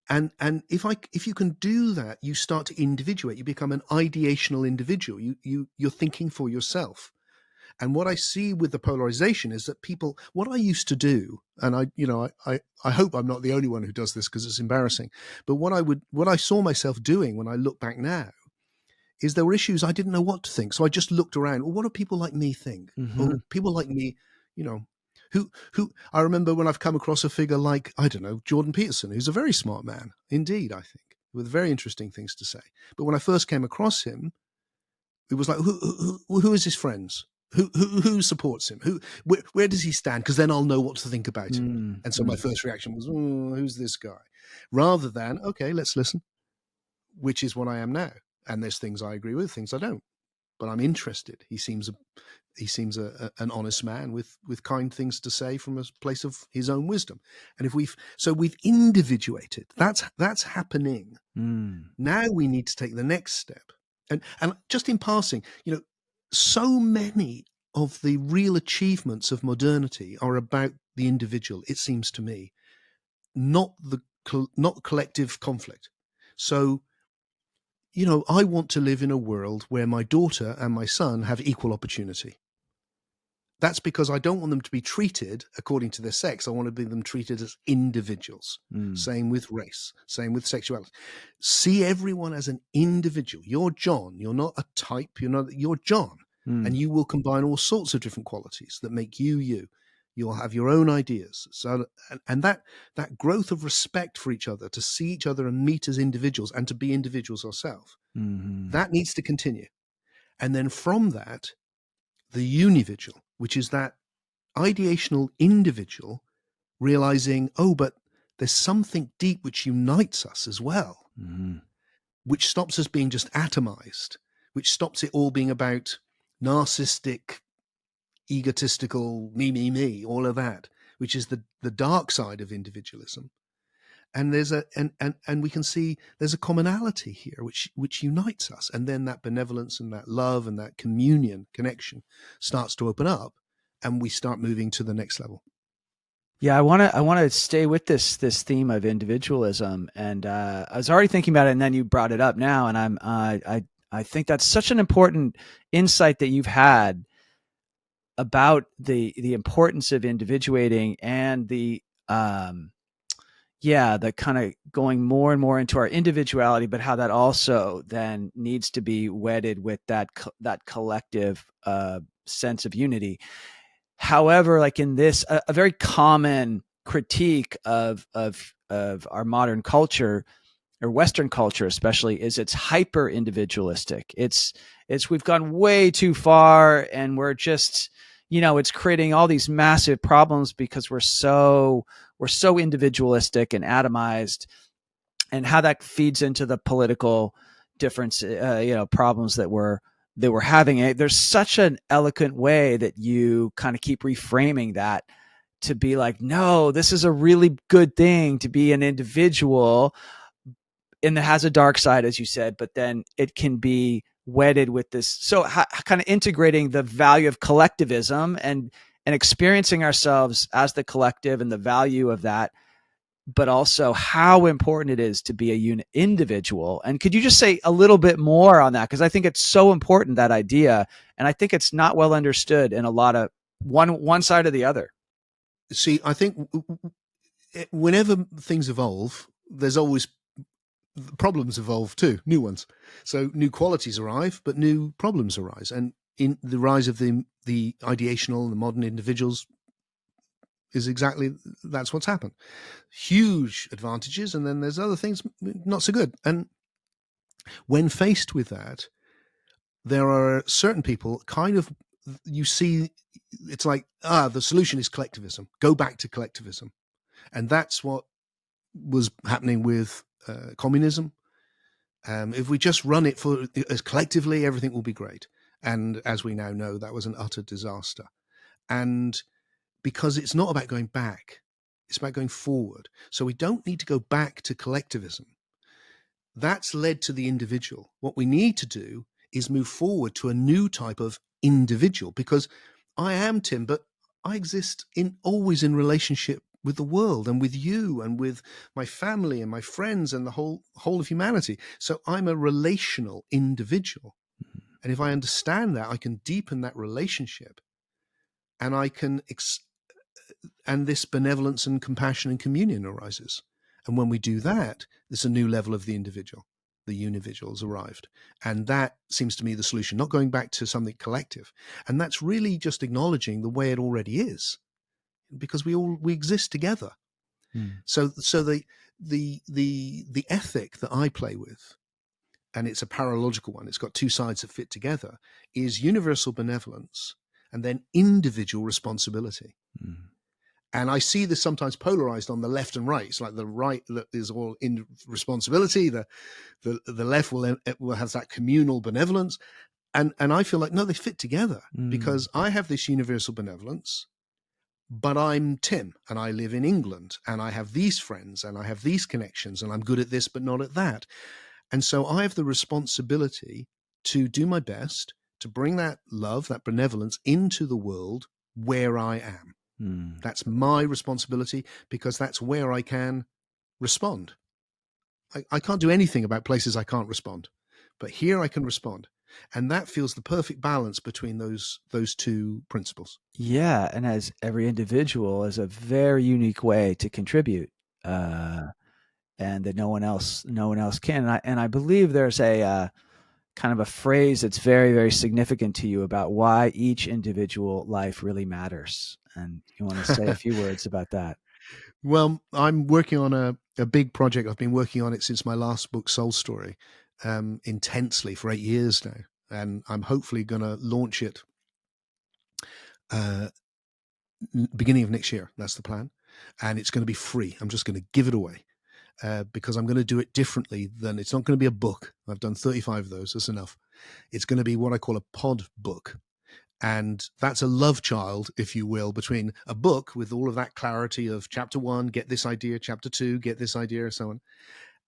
And if you can do that, you start to individuate. You become an ideational individual. You're thinking for yourself. And what I see with the polarization is that people, what I used to do, and I hope I'm not the only one who does this because it's embarrassing, but what I saw myself doing when I look back now is there were issues I didn't know what to think. So I just looked around. Well, what do people like me think? Or people like me, who I remember when I've come across a figure like, I don't know, Jordan Peterson, who's a very smart man, indeed, I think, with very interesting things to say. But when I first came across him, it was like, who is his friends? Who supports him? Where does he stand? Because then I'll know what to think about him. And so my first reaction was, who's this guy? Rather than, okay, let's listen, which is what I am now. And there's things I agree with, things I don't. But I'm interested. He seems an honest man with kind things to say from a place of his own wisdom. And we've individuated. That's happening. Now we need to take the next step. And just in passing, so many of the real achievements of modernity are about the individual, it seems to me, not collective conflict. So, I want to live in a world where my daughter and my son have equal opportunity. That's because I don't want them to be treated according to their sex. I want to be them treated as individuals. Same with race, same with sexuality. See everyone as an individual. You're John. You're not a type. You're John. And you will combine all sorts of different qualities that make you you. You'll have your own ideas. So, and that growth of respect for each other, to see each other and meet as individuals and to be individuals ourselves, that needs to continue. And then from that, the unividual, which is that ideational individual realizing, but there's something deep which unites us as well, which stops us being just atomized, which stops it all being about narcissistic, egotistical, me, all of that, which is the dark side of individualism. And and we can see there's a commonality here which unites us. And then that benevolence and that love and that connection starts to open up, and we start moving to the next level. Yeah, I want to stay with this theme of individualism, and I was already thinking about it, and then you brought it up now, and I think that's such an important insight that you've had about the importance of individuating and the kind of going more and more into our individuality, but how that also then needs to be wedded with that collective sense of unity. However, like in this, a very common critique of our modern culture, or Western culture especially, is it's hyper individualistic. It's we've gone way too far, and we're just, it's creating all these massive problems because we're so individualistic and atomized, and how that feeds into the political difference, problems that we're having. There's such an eloquent way that you kind of keep reframing that to be like, no, this is a really good thing to be an individual, and it has a dark side, as you said, but then it can be wedded with this. So kind of integrating the value of collectivism and experiencing ourselves as the collective and the value of that, but also how important it is to be a individual. And could you just say a little bit more on that? Because I think it's so important, that idea, and I think it's not well understood in a lot of one side or the other. See, I think whenever things evolve, there's always problems evolve too, new ones. So new qualities arrive, but new problems arise. And in the rise of the ideational and the modern individuals is exactly that's what's happened. Huge advantages, and then there's other things not so good. And when faced with that, there are certain people kind of, you see, it's like, the solution is collectivism. Go back to collectivism. And that's what was happening with communism. If we just run it for as collectively, everything will be great. And as we now know, that was an utter disaster. And because it's not about going back, it's about going forward. So we don't need to go back to collectivism. That's led to the individual. What we need to do is move forward to a new type of individual, because I am Tim, but I exist always in relationship with the world and with you and with my family and my friends and the whole of humanity. So I'm a relational individual. And if I understand that, I can deepen that relationship, and I can and this benevolence and compassion and communion arises. And when we do that, there's a new level of the individual. The Unividual has arrived. And that seems to me the solution, not going back to something collective. And that's really just acknowledging the way it already is, because we exist together. So the ethic that I play with, and it's a paralogical one, it's got two sides that fit together, is universal benevolence and then individual responsibility. And I see this sometimes polarized on the left and right. It's like the right that is all in responsibility. The left will have that communal benevolence. And I feel like, no, they fit together, because I have this universal benevolence, but I'm Tim and I live in England and I have these friends and I have these connections and I'm good at this, but not at that. And so I have the responsibility to do my best to bring that love, that benevolence into the world where I am. That's my responsibility, because that's where I can respond. I can't do anything about places I can't respond, but here I can respond. And that feels the perfect balance between those two principles. Yeah, and as every individual is a very unique way to contribute, and that no one else can. And I believe there's a kind of a phrase that's very, very significant to you about why each individual life really matters. And you want to say a few words about that? Well, I'm working on a big project. I've been working on it since my last book, Soul Story, intensely for 8 years now. And I'm hopefully going to launch it beginning of next year. That's the plan. And it's going to be free. I'm just going to give it away. Because I'm going to do it differently than, it's not going to be a book. I've done 35 of those. That's enough. It's going to be what I call a pod book. And that's a love child, if you will, between a book with all of that clarity of chapter 1, get this idea, chapter 2, get this idea, and so on,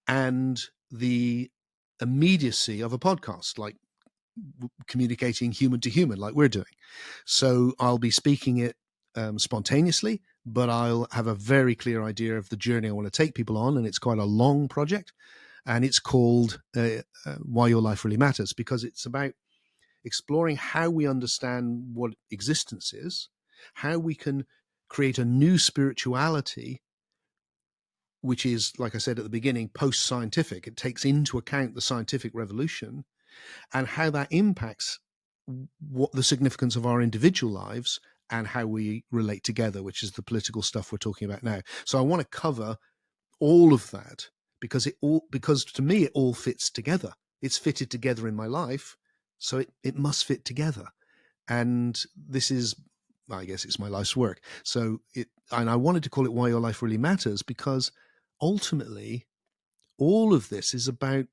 and the immediacy of a podcast, like communicating human to human, like we're doing. So I'll be speaking it spontaneously, but I'll have a very clear idea of the journey I want to take people on. And it's quite a long project. And it's called Why Your Life Really Matters, because it's about exploring how we understand what existence is, how we can create a new spirituality, which is, like I said at the beginning, post-scientific. It takes into account the scientific revolution and how that impacts what the significance of our individual lives and how we relate together, which is the political stuff we're talking about now. So I want to cover all of that, because to me it all fits together. It's fitted together in my life, so it must fit together. And this is, I guess it's my life's work. So and I wanted to call it Why Your Life Really Matters, because ultimately all of this is about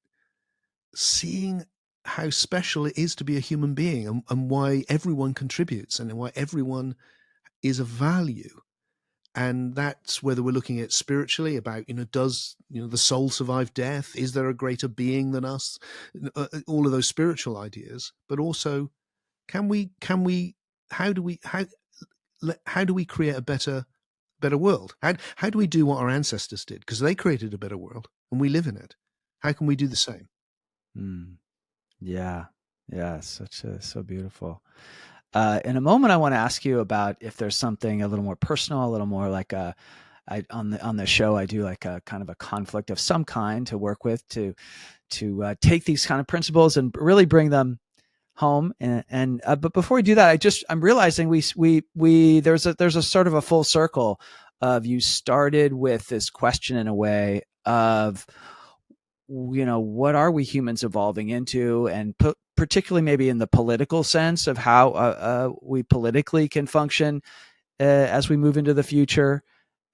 seeing how special it is to be a human being, and why everyone contributes and why everyone is of value. And that's whether we're looking at spiritually about, does the soul survive death? Is there a greater being than us? All of those spiritual ideas, but also how do we create a better better world? How do we do what our ancestors did? Because they created a better world and we live in it. How can we do the same? Yeah. Yeah. So beautiful. In a moment, I want to ask you about if there's something a little more personal, a little more like on the show, I do like a kind of a conflict of some kind to work with to take these kind of principles and really bring them home. But before we do that, I'm realizing there's a sort of a full circle of, you started with this question in a way of, what are we humans evolving into, and particularly maybe in the political sense of how we politically can function as we move into the future.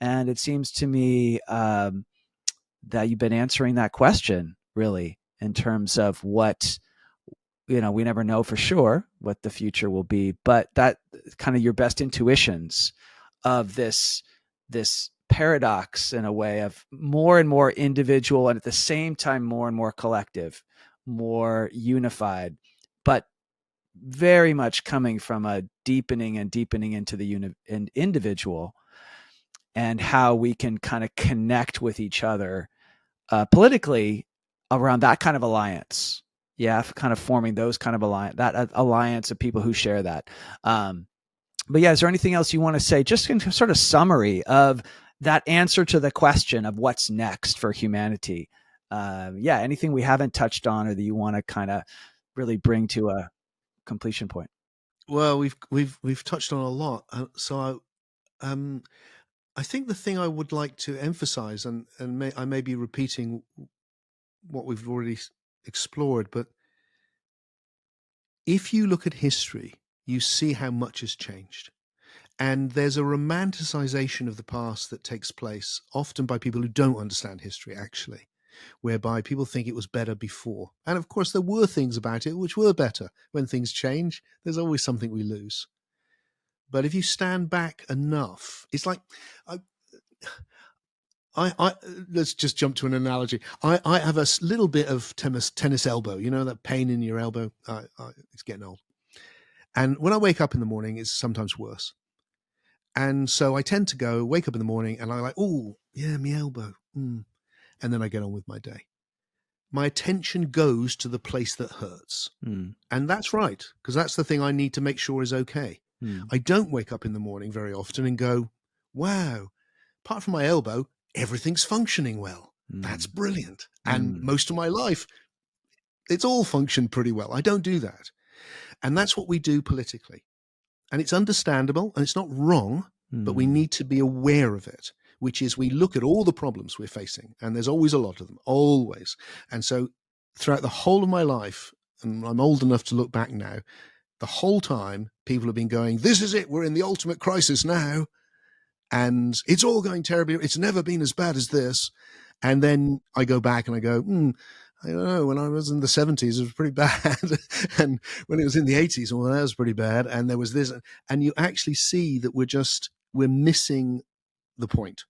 And it seems to me that you've been answering that question really in terms of what, we never know for sure what the future will be, but that kind of your best intuitions of this paradox in a way of more and more individual and at the same time more and more collective, more unified, but very much coming from a deepening into the individual, and how we can kind of connect with each other politically around that kind of alliance. Yeah, kind of forming those kind of alliance of people who share that. But yeah, is there anything else you want to say, just in sort of summary of that answer to the question of what's next for humanity? Yeah, anything we haven't touched on or that you want to kind of really bring to a completion point? Well, we've touched on a lot. I think the thing I would like to emphasize, and I may be repeating what we've already explored, but if you look at history, you see how much has changed. And there's a romanticization of the past that takes place, often by people who don't understand history, actually, whereby people think it was better before. And of course, there were things about it which were better. When things change, there's always something we lose. But if you stand back enough, it's like, let's just jump to an analogy. I have a little bit of tennis elbow, that pain in your elbow. It's getting old. And when I wake up in the morning, it's sometimes worse. And so I tend to wake up in the morning and I'm like, oh, yeah, my elbow. And then I get on with my day. My attention goes to the place that hurts. And that's right, because that's the thing I need to make sure is okay. I don't wake up in the morning very often and go, wow, apart from my elbow, everything's functioning well. That's brilliant. And most of my life, it's all functioned pretty well. I don't do that. And that's what we do politically. And it's understandable and it's not wrong, but we need to be aware of it, which is we look at all the problems we're facing, and there's always a lot of them, always. And so throughout the whole of my life, and I'm old enough to look back now, the whole time people have been going, this is it, we're in the ultimate crisis now. And it's all going terribly. It's never been as bad as this. And then I go back and I go, I don't know, when I was in the 70s, it was pretty bad. And when it was in the 80s, well, that was pretty bad. And there was this. And you actually see that we're missing the point,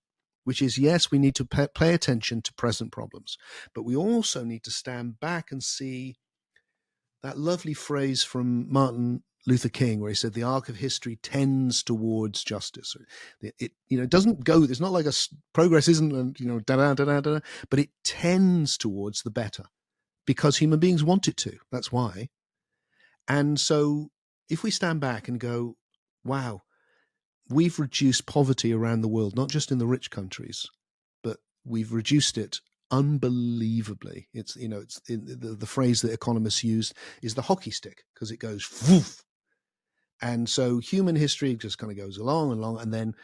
which is, yes, we need to pay attention to present problems, but we also need to stand back and see that lovely phrase from Martin Luther King, where he said the arc of history tends towards justice. It doesn't go. It's not like progress isn't, but it tends towards the better because human beings want it to. That's why. And so, if we stand back and go, "Wow, we've reduced poverty around the world, not just in the rich countries, but we've reduced it unbelievably." It's the phrase that economists use is the hockey stick, because it goes woof. And so human history just kind of goes along and along. And then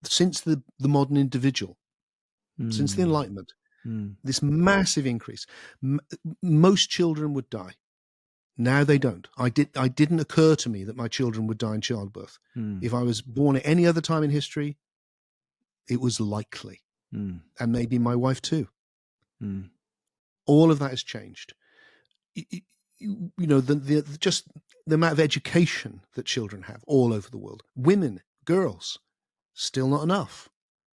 since the modern individual, since the Enlightenment, this massive increase, most children would die. Now they don't. It didn't occur to me that my children would die in childbirth. If I was born at any other time in history, it was likely. And maybe my wife too. All of that has changed. Just the amount of education that children have all over the world, women, girls, still not enough,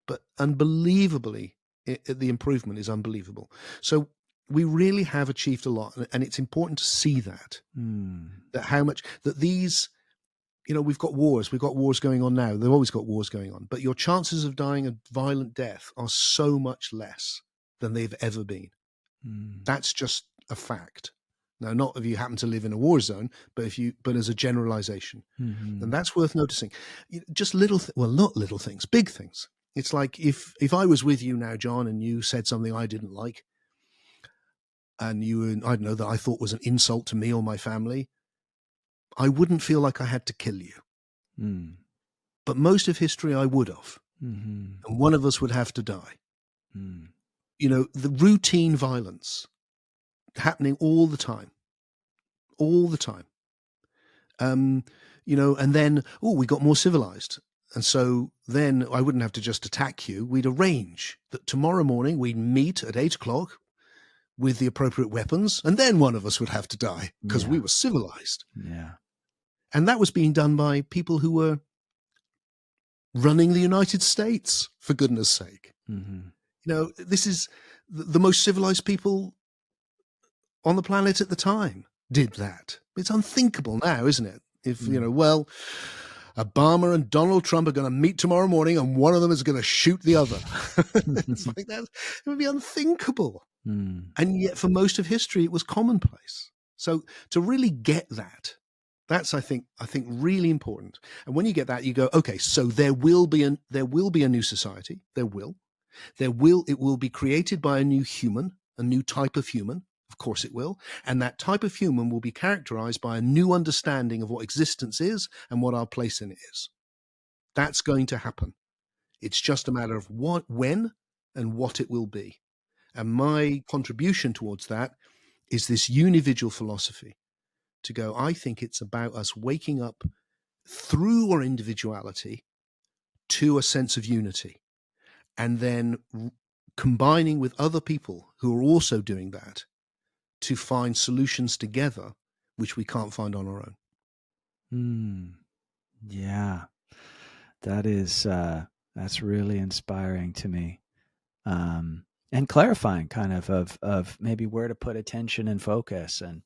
but unbelievably, the improvement is unbelievable. So we really have achieved a lot, and it's important to see that how much that these we've got wars. We've got wars going on now. They've always got wars going on. But your chances of dying a violent death are so much less than they've ever been. That's just a fact. Now, not if you happen to live in a war zone, but as a generalization. And that's worth noticing. Just not little things, big things. It's like if I was with you now, John, and you said something I didn't like, and I don't know, that I thought was an insult to me or my family, I wouldn't feel like I had to kill you. But most of history I would have. And one of us would have to die. The routine violence happening all the time. And then, we got more civilized. And so then I wouldn't have to just attack you. We'd arrange that tomorrow morning we'd meet at 8:00 with the appropriate weapons, and then one of us would have to die because we were civilized. Yeah. And that was being done by people who were running the United States, for goodness sake. This is the most civilized people on the planet at the time did that. It's unthinkable now, isn't it? If, Obama and Donald Trump are going to meet tomorrow morning and one of them is going to shoot the other. It's like that. It would be unthinkable. And yet for most of history, it was commonplace. So to really get that, that's, I think really important. And when you get that, you go, okay, so there will be a new society. It will be created by a new human, a new type of human. Of course it will. And that type of human will be characterized by a new understanding of what existence is and what our place in it is. That's going to happen. It's just a matter of when and what it will be. And my contribution towards that is this unividual philosophy, to go, I think it's about us waking up through our individuality to a sense of unity, and then combining with other people who are also doing that to find solutions together, which we can't find on our own. Yeah, that is, that's really inspiring to me. And clarifying kind of maybe where to put attention and focus. And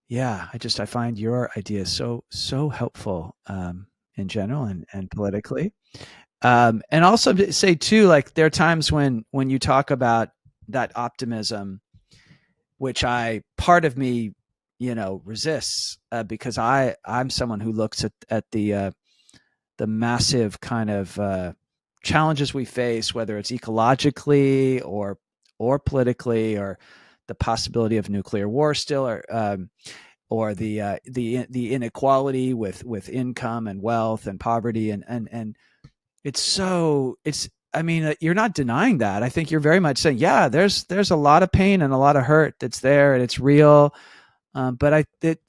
yeah, I find your ideas so helpful, in general and politically. And also to say too, like there are times when you talk about that optimism, which part of me, resists, because I'm someone who looks at the massive kind of challenges we face, whether it's ecologically or politically, or the possibility of nuclear war still, or the inequality with income and wealth and poverty, and you're not denying that. I think you're very much saying, yeah, there's a lot of pain and a lot of hurt that's there, and it's real. But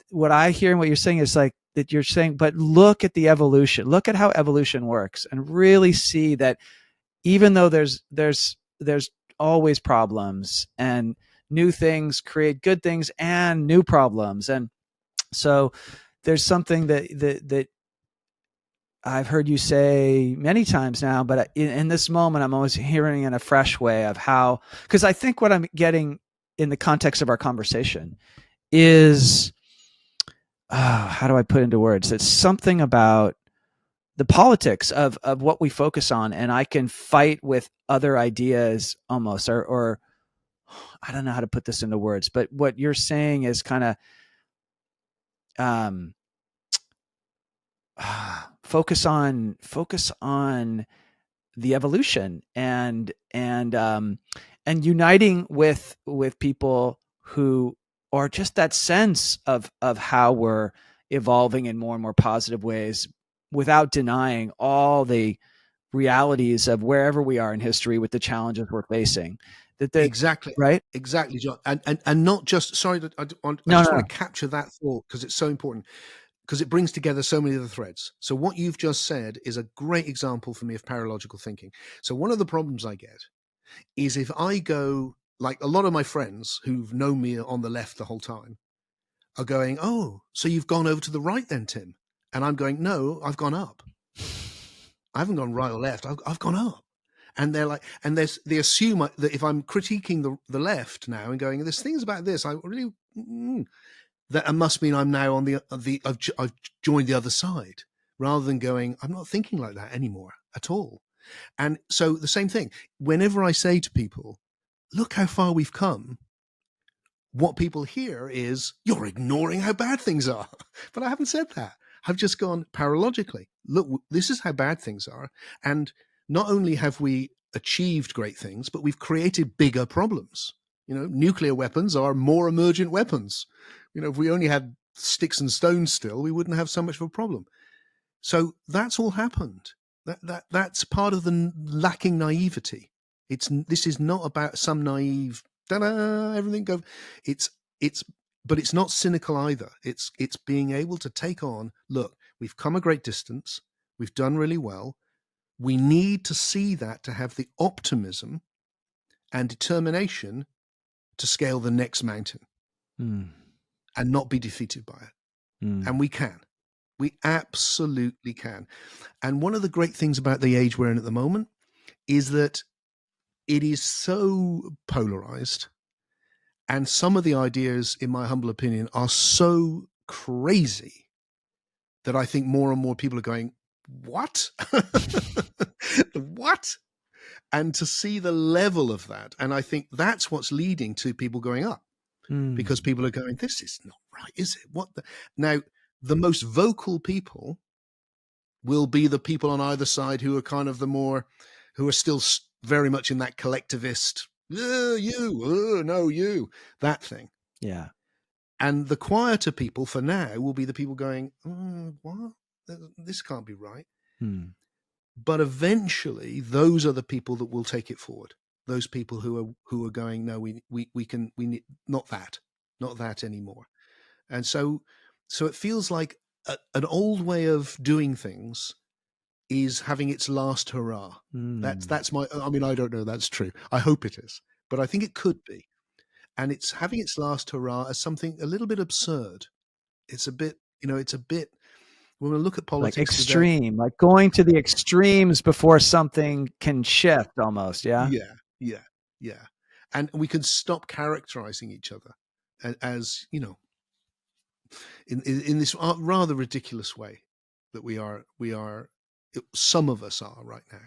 what I hear and what you're saying is like that you're saying, but look at the evolution, look at how evolution works, and really see that even though there's always problems, and new things create good things and new problems. And so there's something that I've heard you say many times now, but in this moment, I'm always hearing in a fresh way of how, because I think what I'm getting in the context of our conversation is, how do I put into words? It's something about the politics of what we focus on, and I can fight with other ideas almost, or I don't know how to put this into words, but what you're saying is kind of, focus on the evolution and uniting with people who are just that sense of how we're evolving in more and more positive ways, without denying all the realities of wherever we are in history with the challenges we're facing. Exactly. Right. Exactly, John. And not just, sorry, I just want to capture that thought, because it's so important, because it brings together so many other threads. So what you've just said is a great example for me of paralogical thinking. So one of the problems I get is if I go, like a lot of my friends who've known me on the left the whole time are going, oh, so you've gone over to the right then, Tim? And I'm going, no, I've gone up. I haven't gone right or left. I've gone up. And they're like, and they assume that if I'm critiquing the left now and going, there's things about this, I really, that must mean I'm now on I've joined the other side, rather than going, I'm not thinking like that anymore at all. And so the same thing, whenever I say to people, look how far we've come, what people hear is, you're ignoring how bad things are. But I haven't said that. I've just gone paralogically. Look, this is how bad things are. And not only have we achieved great things, but we've created bigger problems. Nuclear weapons are more emergent weapons. If we only had sticks and stones still, we wouldn't have so much of a problem. So that's all happened. That's part of the lacking naivety. This is not about some naive, ta-da, everything go. But it's not cynical either. It's being able to take on, look, we've come a great distance. We've done really well. We need to see that to have the optimism and determination to scale the next mountain and not be defeated by it. And we can. We absolutely can. And one of the great things about the age we're in at the moment is that it is so polarized. And some of the ideas, in my humble opinion, are so crazy that I think more and more people are going, what? What? And to see the level of that. And I think that's what's leading to people going up, because people are going, this is not right, is it? Now, the most vocal people will be the people on either side who are kind of who are still very much in that collectivist, you, that thing. Yeah. And the quieter people for now will be the people going, what? This can't be right. But eventually, those are the people that will take it forward. Those people who are going, no, we need not that anymore. And so it feels like an old way of doing things is having its last hurrah. That's my. I mean, I don't know that's true. I hope it is, but I think it could be. And it's having its last hurrah as something a little bit absurd. It's a bit, when we look at politics, like extreme, today, like going to the extremes before something can shift almost. Yeah. And we can stop characterizing each other as, in this rather ridiculous way that we are, some of us are right now.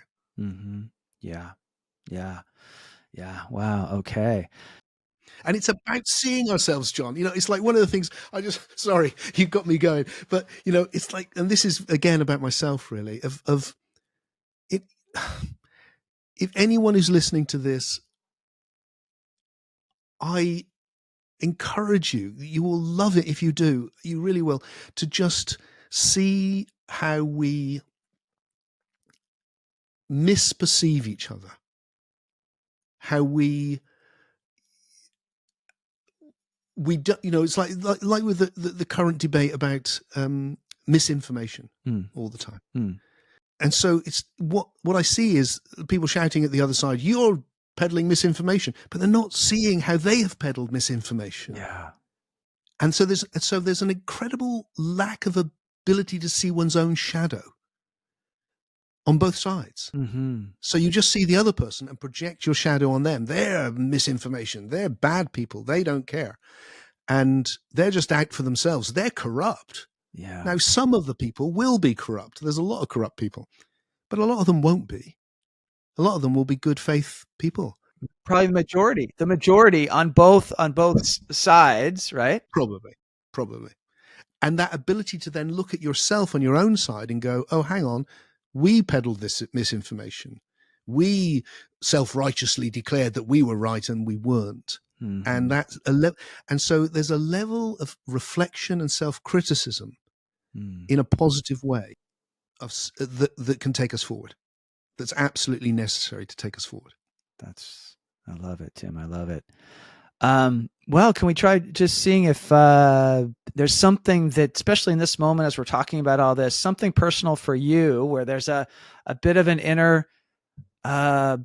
Yeah. Wow. Okay. And it's about seeing ourselves, John. It's like one of the things sorry, you've got me going, but it's like, and this is again about myself really, of it. If anyone is listening to this, I encourage you, you will love it if you do, you really will, to just see how we misperceive each other, how we do, it's like with the current debate about misinformation all the time. And so it's what I see is people shouting at the other side, you're peddling misinformation, but they're not seeing how they have peddled misinformation. Yeah. And so there's an incredible lack of ability to see one's own shadow on both sides. So you just see the other person and project your shadow on them. They're misinformation. They're bad people. They don't care. And they're just out for themselves. They're corrupt. Yeah. Now, some of the people will be corrupt. There's a lot of corrupt people, but a lot of them won't be. A lot of them will be good faith people. Probably the majority on both sides, right? Probably. And that ability to then look at yourself on your own side and go, oh, hang on, we peddled this misinformation. We self-righteously declared that we were right and we weren't. And that's and so there's a level of reflection and self-criticism in a positive way that can take us forward. That's absolutely necessary to take us forward. I love it, Tim. I love it. Well, can we try just seeing if there's something that, especially in this moment, as we're talking about all this, something personal for you, where there's a bit of an inner, I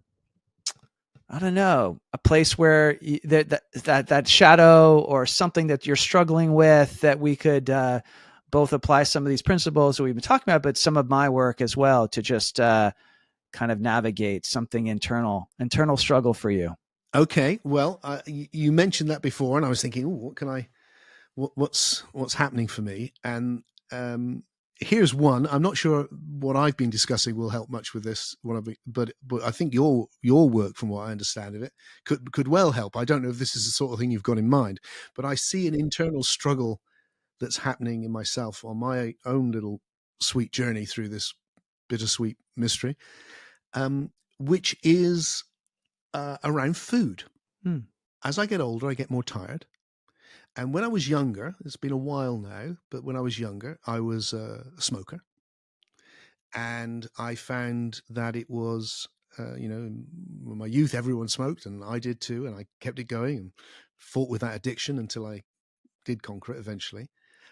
don't know, a place where that shadow or something that you're struggling with, that we could both apply some of these principles that we've been talking about, but some of my work as well, to just kind of navigate something internal struggle for you. Okay. Well, you mentioned that before, and I was thinking, what can I what's happening for me. And here's one. I'm not sure what I've been discussing will help much with this, but I think your work, from what I understand of it, could well help. I don't know if this is the sort of thing you've got in mind, but I see an internal struggle that's happening in myself on my own little sweet journey through this bittersweet mystery, which is around food. As I get older, I get more tired. And when I was younger, it's been a while now, but when I was younger, I was a smoker. And I found that it was, in my youth, everyone smoked, and I did too. And I kept it going and fought with that addiction until I did conquer it eventually.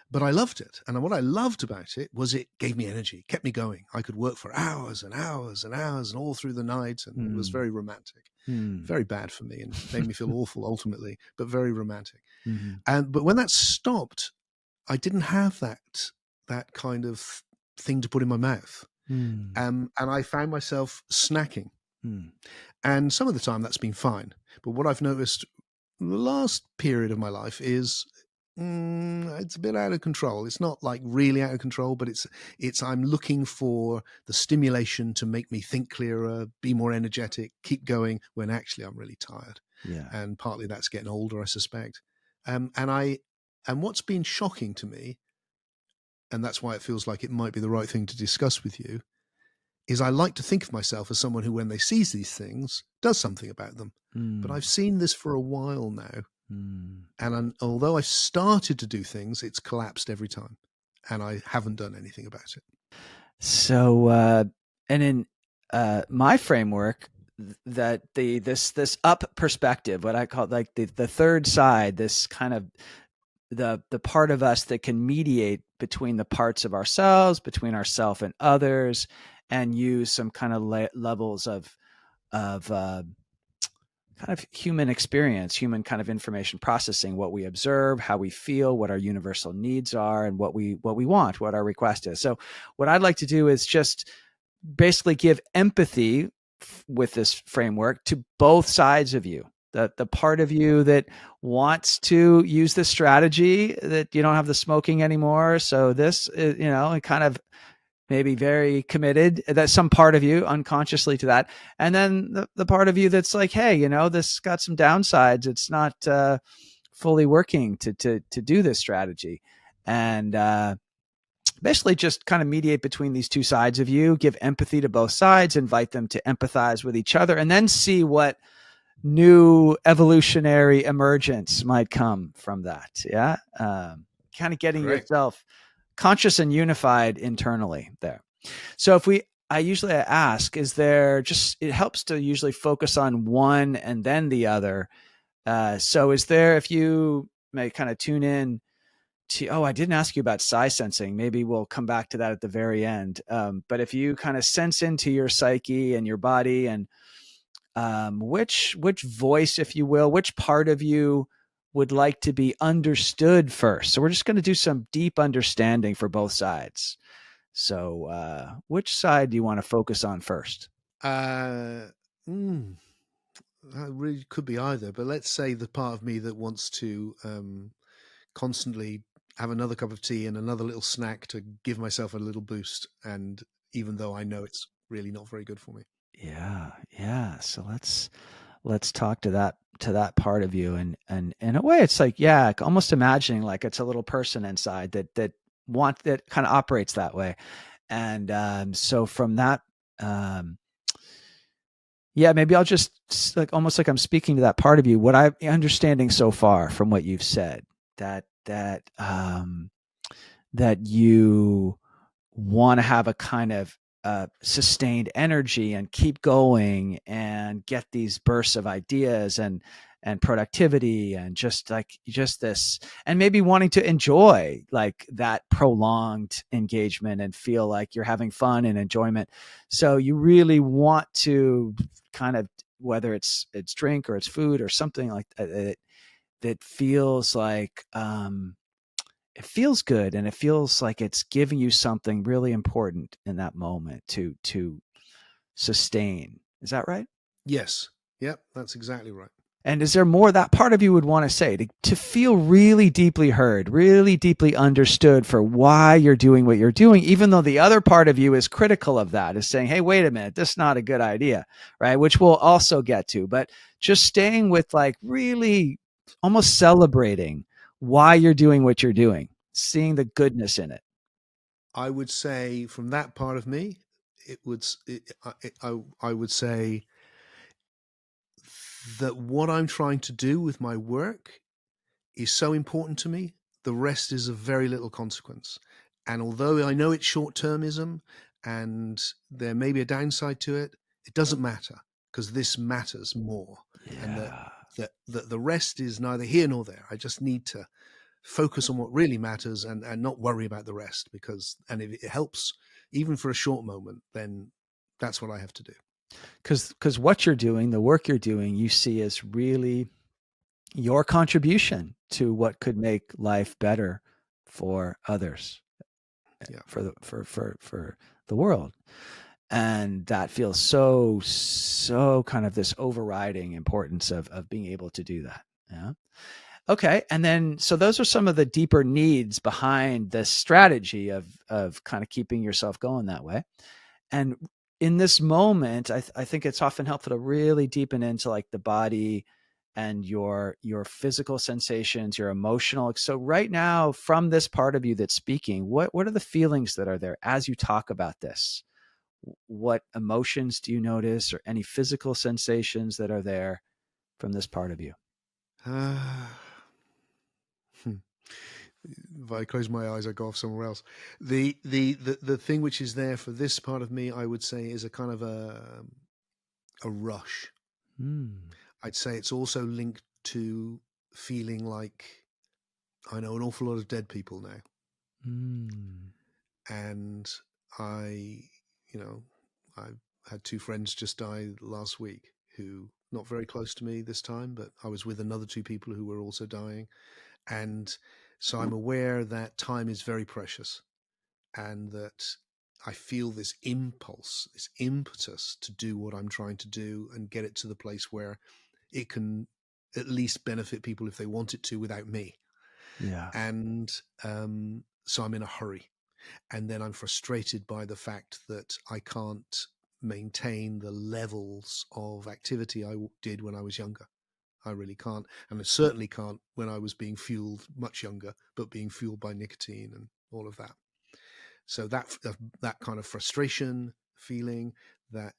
But I loved it. And what I loved about it was it gave me energy, kept me going. I could work for hours and hours and hours and all through the night. And it was very romantic, very bad for me, and made me feel awful ultimately, but very romantic. But when that stopped, I didn't have that kind of thing to put in my mouth. And I found myself snacking. And some of the time that's been fine. But what I've noticed the last period of my life is it's a bit out of control. It's not like really out of control, but it's I'm looking for the stimulation to make me think clearer, be more energetic, keep going, when actually I'm really tired. Yeah. And partly that's getting older, I suspect. And what's been shocking to me, and that's why it feels like it might be the right thing to discuss with you, is I like to think of myself as someone who, when they sees these things, does something about them. But I've seen this for a while now. And although I've started to do things, it's collapsed every time. And I haven't done anything about it. So, and in my framework, that this up perspective, what I call like the third side, this kind of the part of us that can mediate between the parts of ourselves, between ourselves and others, and use some kind of levels of kind of human experience, human kind of information processing, what we observe, how we feel, what our universal needs are, and what we want, what our request is. So what I'd like to do is just basically give empathy with this framework to both sides of you. The part of you that wants to use this strategy, that you don't have the smoking anymore. So this is, it kind of maybe very committed, that's some part of you unconsciously to that. And then the part of you that's like, hey, this got some downsides. It's not fully working to do this strategy. And basically just kind of mediate between these two sides of you, give empathy to both sides, invite them to empathize with each other, and then see what new evolutionary emergence might come from that. Yeah. Kind of getting Correct. yourself conscious and unified internally there. So I usually ask, is there just, it helps to usually focus on one and then the other. So is there, if you may kind of tune in to, I didn't ask you about size sensing. Maybe we'll come back to that at the very end. But if you kind of sense into your psyche and your body, and which voice, if you will, which part of you would like to be understood first. So we're just going to do some deep understanding for both sides. So which side do you want to focus on first? That really could be either, but let's say the part of me that wants to constantly have another cup of tea and another little snack to give myself a little boost. And even though I know it's really not very good for me. Yeah. So let's talk to that part of you. And in a way, it's like, yeah, almost imagining like it's a little person inside that kind of operates that way. And so from that, maybe I'll just like, almost like I'm speaking to that part of you. What I'm understanding so far from what you've said, that you want to have a kind of sustained energy and keep going and get these bursts of ideas and productivity, and just this, and maybe wanting to enjoy like that prolonged engagement and feel like you're having fun and enjoyment. So you really want to kind of, whether it's drink or it's food or something like that, that feels like it feels good, and it feels like it's giving you something really important in that moment to sustain. Is that right? Yes. Yep. That's exactly right. And is there more that part of you would want to say to feel really deeply heard, really deeply understood for why you're doing what you're doing, even though the other part of you is critical of that, is saying, hey, wait a minute, this is not a good idea, right? Which we'll also get to. But just staying with like really almost celebrating why you're doing what you're doing, seeing the goodness in it. I would say from that part of me, I would say that what I'm trying to do with my work is so important to me, the rest is of very little consequence. And although I know it's short-termism and there may be a downside to it, it doesn't matter, because this matters more. And Yeah. that the rest is neither here nor there. I just need to focus on what really matters and not worry about the rest, and if it helps, even for a short moment, then that's what I have to do. Because what you're doing, the work you're doing, you see as really your contribution to what could make life better for others, Yeah. for the world. And that feels so kind of this overriding importance of being able to do that. Yeah. Okay. And then, so those are some of the deeper needs behind this strategy of kind of keeping yourself going that way. And in this moment, I think it's often helpful to really deepen into like the body and your physical sensations, your emotional. So right now, from this part of you that's speaking, what are the feelings that are there as you talk about this? What emotions do you notice, or any physical sensations that are there from this part of you? If I close my eyes, I go off somewhere else. The thing which is there for this part of me, I would say, is a kind of a rush. I'd say it's also linked to feeling like I know an awful lot of dead people now. And I, I've had two friends just die last week who not very close to me this time, but I was with another two people who were also dying. And so I'm aware that time is very precious, and that I feel this impulse, this impetus to do what I'm trying to do and get it to the place where it can at least benefit people if they want it to without me. Yeah. And so I'm in a hurry. And then I'm frustrated by the fact that I can't maintain the levels of activity I did when I was younger. I really can't. And I certainly can't when I was being fueled much younger, but being fueled by nicotine and all of that. So that kind of frustration feeling, that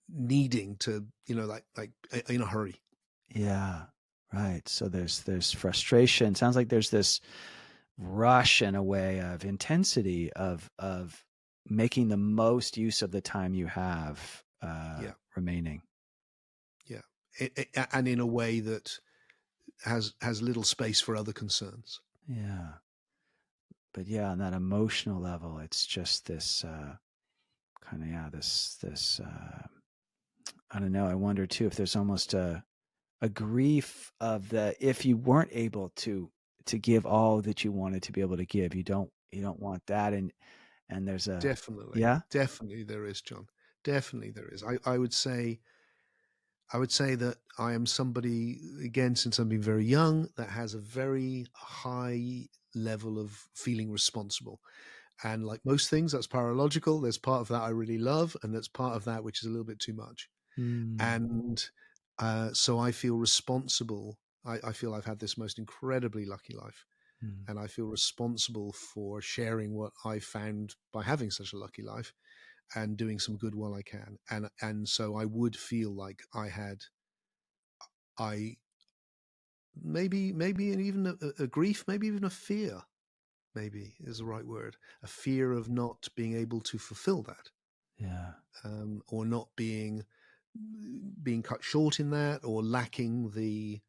needing to, like in a hurry. Yeah. Right. So there's frustration. Sounds like there's this rush in a way of intensity of making the most use of the time you have remaining. Yeah. And in a way that has little space for other concerns. Yeah. But yeah, on that emotional level, it's just this kind of, this I don't know. I wonder too if there's almost a grief of the, if you weren't able to give all that you wanted to be able to give, you don't want that. And there's a, Definitely yeah. there is, John. Definitely there is. I would say that I am somebody, again, since I've been very young, that has a very high level of feeling responsible. And like most things, that's paralogical. There's part of that I really love, and there's part of that which is a little bit too much. And so I feel responsible. I feel I've had this most incredibly lucky life. And I feel responsible for sharing what I found by having such a lucky life and doing some good while I can. And so I would feel like I maybe even a grief, maybe even a fear, maybe is the right word, a fear of not being able to fulfill that. Yeah. Or not being cut short in that, or lacking the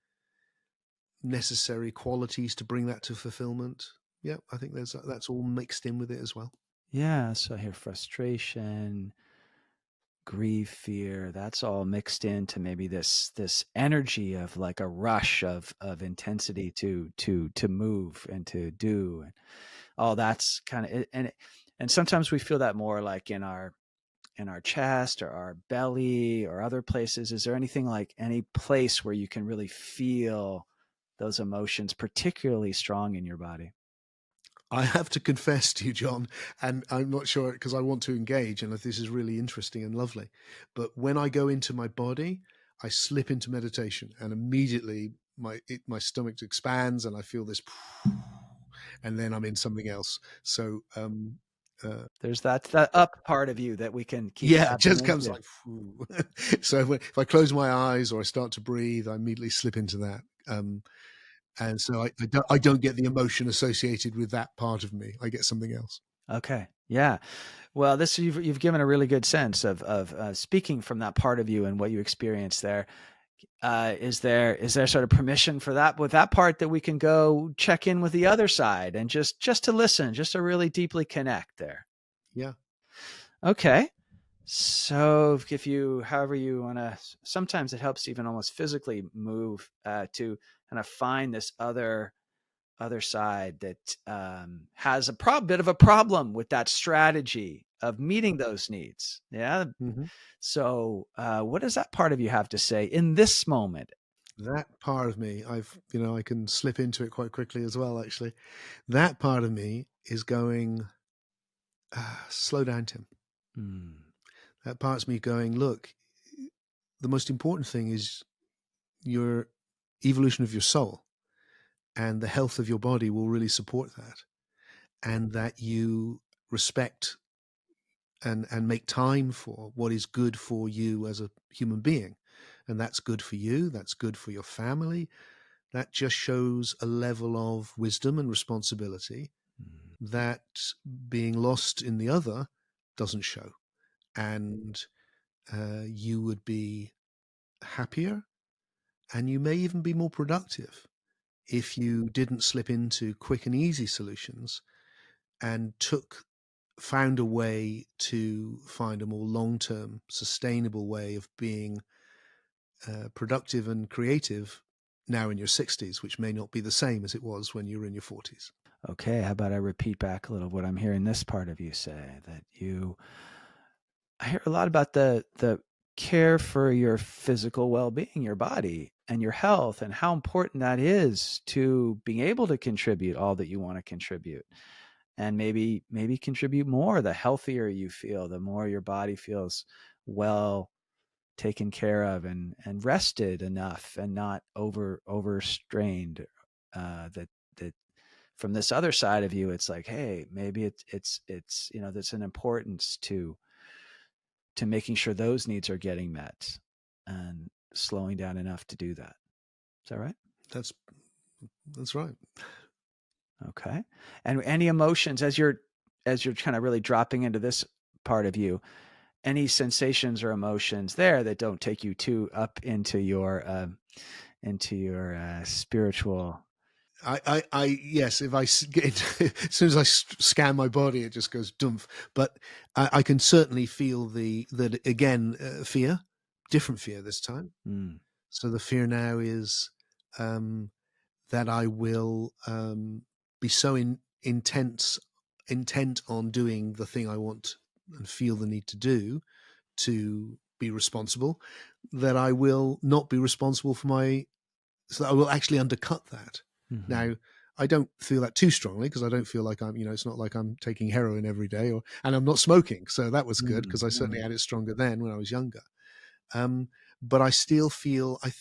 necessary qualities to bring that to fulfillment. Yeah, I think that's all mixed in with it as well. Yeah. So I hear frustration, grief, fear, that's all mixed into maybe this energy of like a rush of intensity to move and to do. And all that's kind of, and sometimes we feel that more like in our in our chest or our belly or other places? Is there anything like any place where you can really feel those emotions particularly strong in your body? I have to confess to you, John, and I'm not sure because I want to engage, and this is really interesting and lovely. But when I go into my body, I slip into meditation, and immediately my stomach expands, and I feel this, and then I'm in something else. So There's that up part of you that we can keep yeah, it tapping just comes into. like, so if I close my eyes or I start to breathe, I immediately slip into that. And so I don't get the emotion associated with that part of me. I get something else. Okay. Yeah. Well, this you've given a really good sense of speaking from that part of you and what you experienced there. Is there sort of permission for that with that part that we can go check in with the other side and just to listen, just to really deeply connect there? Yeah. Okay. So if you, however you want to, sometimes it helps to even almost physically move to kind of find this other side that has a bit of a problem with that strategy of meeting those needs. Yeah. Mm-hmm. So what does that part of you have to say in this moment? That part of me, I can slip into it quite quickly as well, actually. That part of me is going, slow down, Tim. Hmm. That part's me going, look, the most important thing is your evolution of your soul, and the health of your body will really support that. And that you respect and make time for what is good for you as a human being. And that's good for you. That's good for your family. That just shows a level of wisdom and responsibility that being lost in the other doesn't show. And you would be happier, and you may even be more productive if you didn't slip into quick and easy solutions and found a way to find a more long-term sustainable way of being productive and creative now in your 60s, which may not be the same as it was when you were in your 40s. Okay, how about I repeat back a little what I'm hearing this part of you say, that I hear a lot about the care for your physical well-being, your body and your health, and how important that is to being able to contribute all that you want to contribute. And maybe contribute more. The healthier you feel, the more your body feels well taken care of and rested enough and not overstrained. That from this other side of you, it's like, hey, maybe it's there's an importance to making sure those needs are getting met and slowing down enough to do that. Is that right? That's right. Okay. And any emotions as you're kind of really dropping into this part of you, any sensations or emotions there that don't take you too up into your spiritual. Yes, if I get, as soon as I scan my body, it just goes dumph. But I can certainly feel that again, fear, different fear this time. Mm. So the fear now is that I will be so intent on doing the thing I want and feel the need to do to be responsible, that I will not be responsible so that I will actually undercut that. Mm-hmm. Now, I don't feel that too strongly because I don't feel like it's not like I'm taking heroin every day and I'm not smoking. So that was good because I certainly had it stronger then when I was younger. But I still feel, I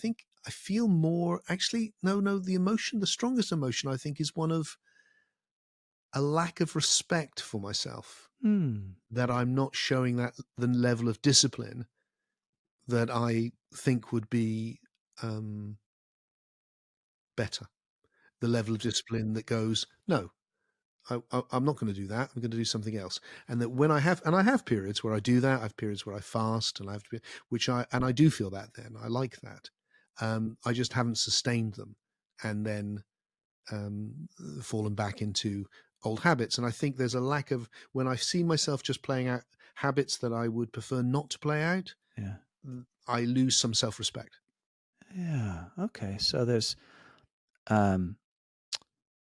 feel more, actually, no, the strongest emotion I think is one of a lack of respect for myself, that I'm not showing the level of discipline that I think would be better. The level of discipline that goes, no, I'm not going to do that. I'm going to do something else. And that when I have periods where I do that, I have periods where I fast and I have to be, I do feel that then. I like that. I just haven't sustained them and then fallen back into old habits. And I think there's a lack of, when I see myself just playing out habits that I would prefer not to play out, Yeah. I lose some self-respect. Yeah. Okay. So there's, I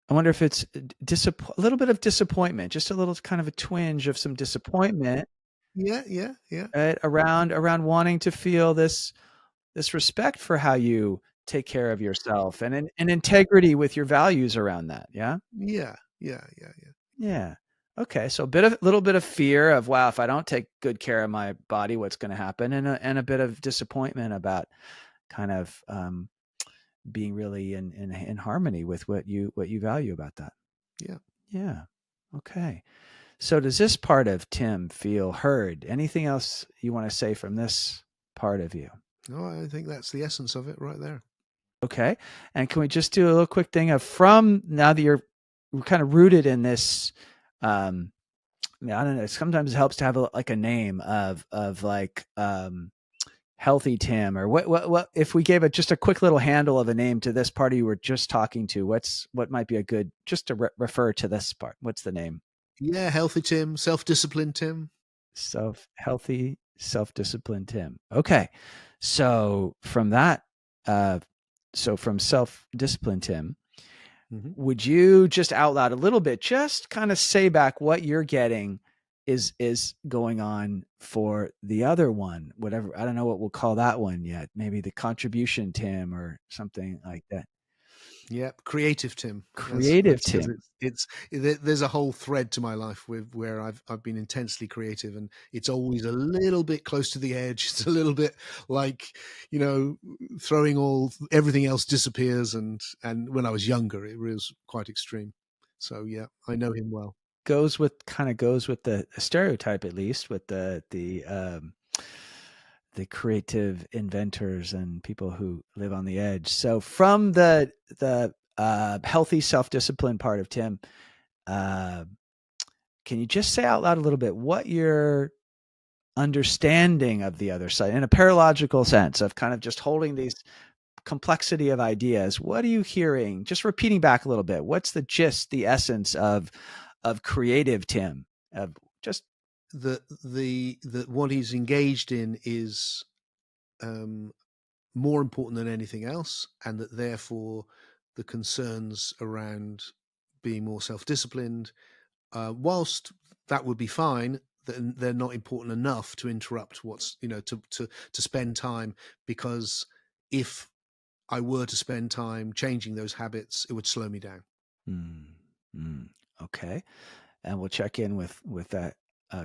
wonder if it's a little bit of disappointment, just a little kind of a twinge of some disappointment Yeah. right? Around wanting to feel this respect for how you take care of yourself, and an integrity with your values around that. Yeah. Yeah. Yeah. Okay. So little bit of fear of, wow, if I don't take good care of my body, what's going to happen? And a bit of disappointment about kind of being really in harmony with what you value about that. Yeah. Yeah. Okay. So does this part of Tim feel heard? Anything else you want to say from this part of you? No, I think that's the essence of it right there. Okay. And can we just do a little quick thing of, from now that you're kind of rooted in this, I don't know, sometimes it helps to have like a name of like, healthy Tim, or what, if we gave it just a quick little handle of a name to this part you were just talking to, what might be a good, just to refer to this part? What's the name? Yeah. Healthy Tim, self-disciplined Tim. Healthy, self-disciplined Tim. Okay. So from that, from self-disciplined Tim, Mm-hmm. would you just out loud a little bit, just kind of say back what you're getting is going on for the other one, whatever, I don't know what we'll call that one yet, maybe the contribution Tim or something like that. Yeah, creative Tim. That's Creative because Tim. there's a whole thread to my life where I've been intensely creative, and it's always a little bit close to the edge. It's a little bit like, throwing everything else disappears, and when I was younger, it was quite extreme. So yeah, I know him well. Goes with the stereotype, at least, with the creative inventors and people who live on the edge. So from the healthy self-discipline part of Tim, uh, can you just say out loud a little bit what your understanding of the other side, in a paralogical sense, of kind of just holding these complexity of ideas? What are you hearing? Just repeating back a little bit. What's the gist, the essence of creative Tim? Of just The what he's engaged in is more important than anything else, and that therefore the concerns around being more self-disciplined, whilst that would be fine, they're not important enough to interrupt what's, to spend time, because if I were to spend time changing those habits, it would slow me down. Okay. And we'll check in with that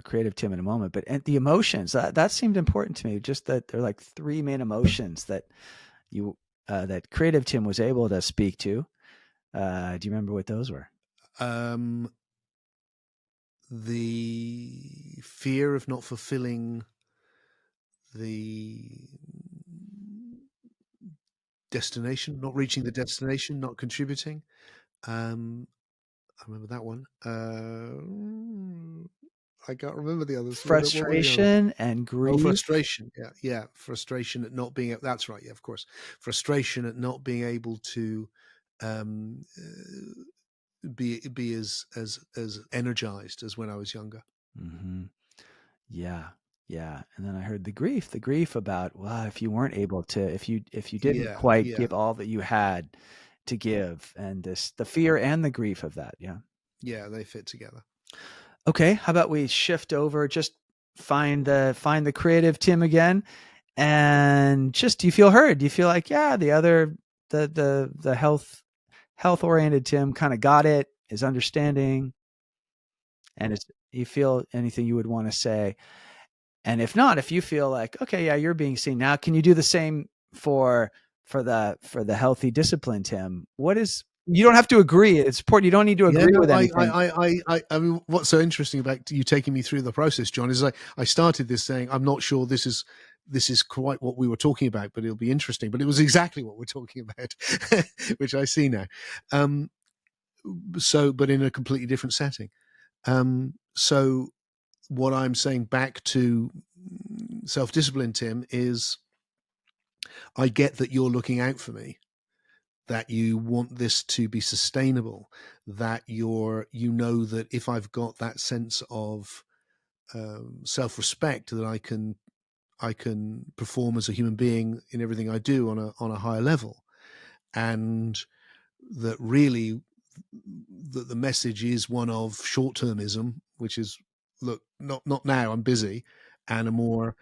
creative Tim in a moment. But the emotions, that seemed important to me. Just that there are like three main emotions that that creative Tim was able to speak to. Do you remember what those were? The fear of not fulfilling the destination, not reaching the destination, not contributing. I remember that one. I can't remember the others. What were the others? Frustration and Oh, grief. frustration. Yeah. Frustration at not being. That's right. Yeah, of course. Frustration at not being able to um, be as energized as when I was younger. Mm-hmm. Yeah. Yeah. And then I heard the grief about, well, if you weren't able to, if you didn't quite Yeah. give all that you had to give, and the fear and the grief of that. Yeah. Yeah, they fit together. Okay. How about we shift over, just find the creative Tim again, and just, do you feel heard? Do you feel like, yeah, the health oriented Tim kind of got it, is understanding, and it's, you feel anything you would want to say? And if not, if you feel like, okay, yeah, you're being seen now, can you do the same for the healthy discipline Tim? What is, you don't have to agree. It's important. You don't need to Yeah, agree no, with anything. I mean, what's so interesting about you taking me through the process, John, is I started this saying, I'm not sure this is quite what we were talking about, but it'll be interesting. But it was exactly what we're talking about, which I see now. But in a completely different setting. So what I'm saying back to self-discipline, Tim, is I get that you're looking out for me, that you want this to be sustainable, that you know that if I've got that sense of self-respect, that I can perform as a human being in everything I do on a higher level, and that really the message is one of short-termism, which is look, not now, I'm busy, and a more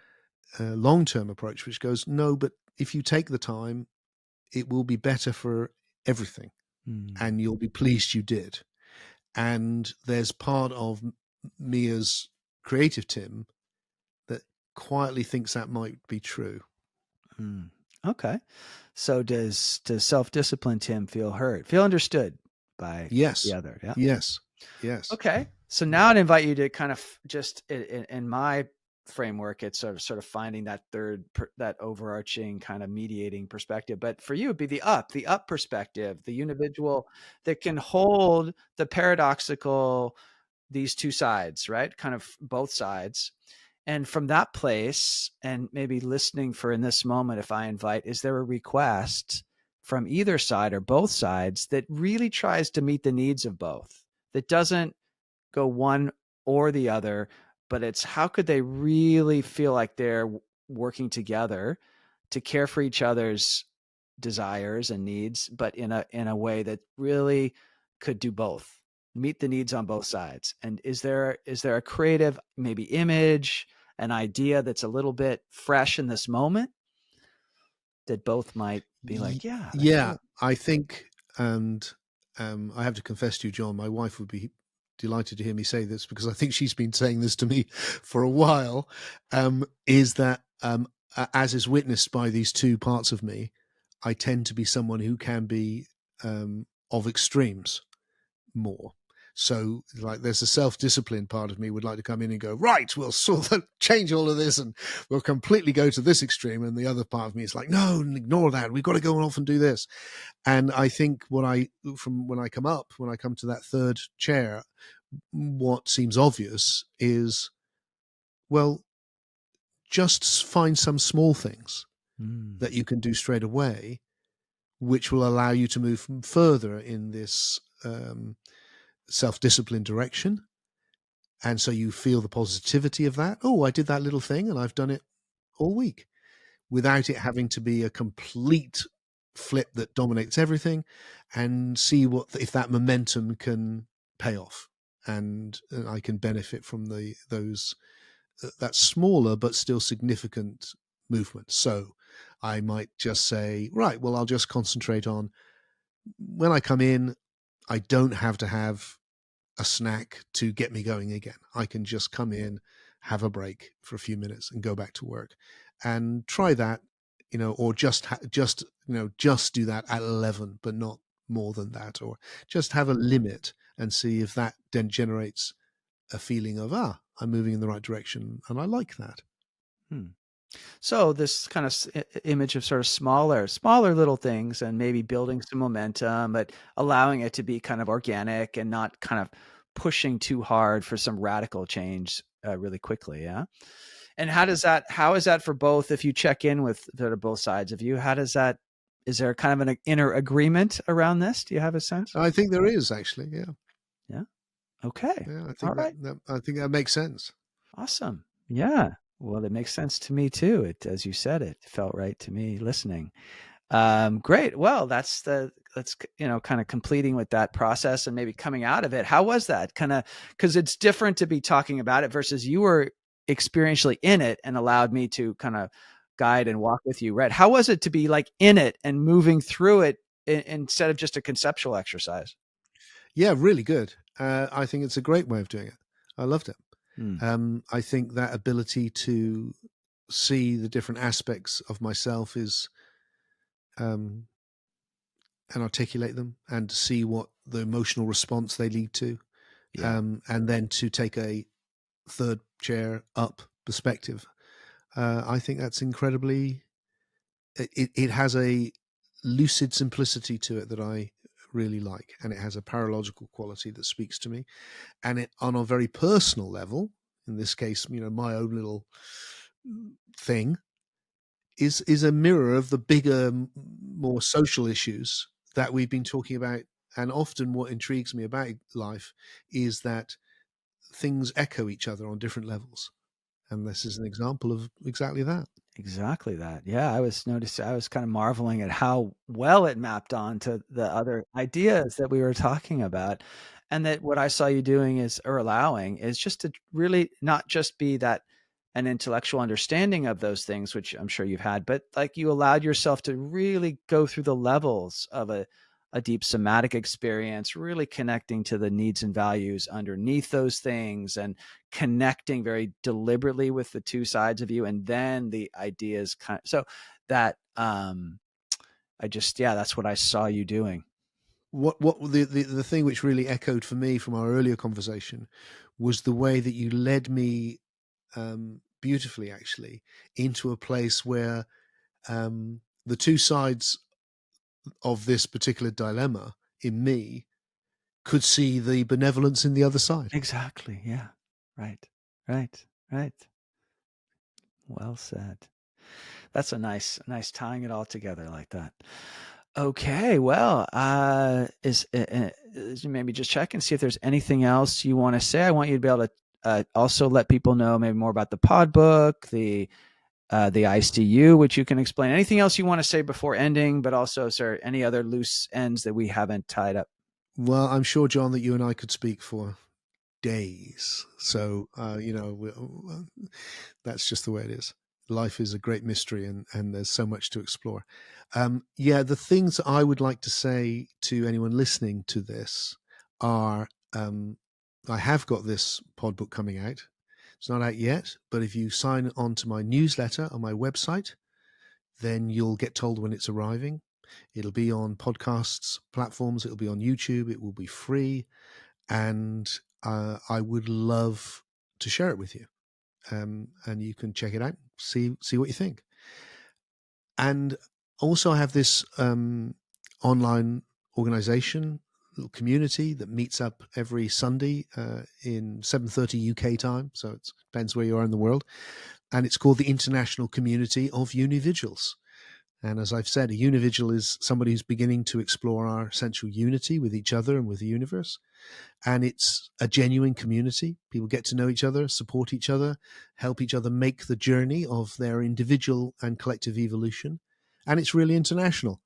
long-term approach, which goes, no, but if you take the time, it will be better for everything, and you'll be pleased you did. And there's part of me as creative Tim that quietly thinks that might be true. Okay. So does self-discipline Tim feel heard, feel understood by the Yes, other? Yeah. yes, yes. Okay. So now I'd invite you to kind of just in my framework, it's sort of finding that that overarching kind of mediating perspective. But for you, it'd be the up perspective, the individual that can hold the paradoxical, these two sides, right? Kind of both sides. And from that place, and maybe listening for in this moment, if I invite, is there a request from either side or both sides that really tries to meet the needs of both, that doesn't go one or the other, but it's how could they really feel like they're working together to care for each other's desires and needs, but in a way that really could do both, meet the needs on both sides. And is there a creative maybe image, an idea that's a little bit fresh in this moment that both might be like, yeah, that's Yeah, good. I think, and I have to confess to you, John, my wife would be delighted to hear me say this, because I think she's been saying this to me for a while, is that, as is witnessed by these two parts of me, I tend to be someone who can be of extremes more. So, like, there's a self-discipline part of me would like to come in and go, right, we'll sort of change all of this and we'll completely go to this extreme. And the other part of me is like, no, ignore that. We've got to go off and do this. And I think when I come to that third chair, what seems obvious is, well, just find some small things that you can do straight away, which will allow you to move further in this self-discipline direction. And so you feel the positivity of that. Oh, I did that little thing and I've done it all week, without it having to be a complete flip that dominates everything, and see if that momentum can pay off, and I can benefit from that smaller but still significant movement. So I might just say, right, well, I'll just concentrate on, when I come in, I don't have to have a snack to get me going again. I can just come in, have a break for a few minutes and go back to work, and try that, or just do that at 11, but not more than that, or just have a limit and see if that then generates a feeling of, I'm moving in the right direction. And I like that. So this kind of image of sort of smaller little things, and maybe building some momentum, but allowing it to be kind of organic and not kind of pushing too hard for some radical change really quickly. Yeah. And how is that for both? If you check in with sort of both sides of you, is there kind of an inner agreement around this? Do you have a sense? I think there is, actually. Yeah. Yeah. Okay. Yeah. I All think right. I think that makes sense. Awesome. Yeah. Well, it makes sense to me too. It, as you said, it felt right to me listening. Great. Well, that's kind of completing with that process and maybe coming out of it. How was that kind of, because it's different to be talking about it versus you were experientially in it and allowed me to kind of guide and walk with you, right? How was it to be like in it and moving through it instead of just a conceptual exercise? Yeah, really good. I think it's a great way of doing it. I loved it. I think that ability to see the different aspects of myself is, and articulate them, and to see what the emotional response they lead to, and then to take a third chair up perspective. I think that's incredibly. It has a lucid simplicity to it that I really like, and it has a paralogical quality that speaks to me, and it, on a very personal level, in this case, my own little thing, is a mirror of the bigger, more social issues that we've been talking about. And often what intrigues me about life is that things echo each other on different levels, and this is an example of exactly that. Exactly that. Yeah, I was kind of marveling at how well it mapped on to the other ideas that we were talking about. And that what I saw you doing is, or allowing, is just to really not just be that an intellectual understanding of those things, which I'm sure you've had, but like you allowed yourself to really go through the levels of a deep somatic experience, really connecting to the needs and values underneath those things and connecting very deliberately with the two sides of you. And then the ideas so that, I just, yeah, that's what I saw you doing. What the thing which really echoed for me from our earlier conversation was the way that you led me beautifully, actually, into a place where the two sides of this particular dilemma in me could see the benevolence in the other side. Exactly. Yeah. Right. Right. Right. Well said. That's a nice tying it all together like that. Okay, well, maybe just check and see if there's anything else you want to say. I want you to be able to also let people know maybe more about the pod book, the ICU, which you can explain. Anything else you want to say before ending, but also, sir, any other loose ends that we haven't tied up? Well, I'm sure, John, that you and I could speak for days. So, that's just the way it is. Life is a great mystery, and there's so much to explore. The things I would like to say to anyone listening to this are, I have got this pod book coming out. It's not out yet, but if you sign on to my newsletter on my website, then you'll get told when it's arriving. It'll be on podcasts platforms. It'll be on YouTube. It will be free. And I would love to share it with you. And you can check it out, see what you think. And also I have this online organization, little community that meets up every Sunday in 7:30 UK time. So it depends where you are in the world. And it's called the International Community of Unividuals. And as I've said, a unividual is somebody who's beginning to explore our essential unity with each other and with the universe. And it's a genuine community. People get to know each other, support each other, help each other make the journey of their individual and collective evolution. And it's really international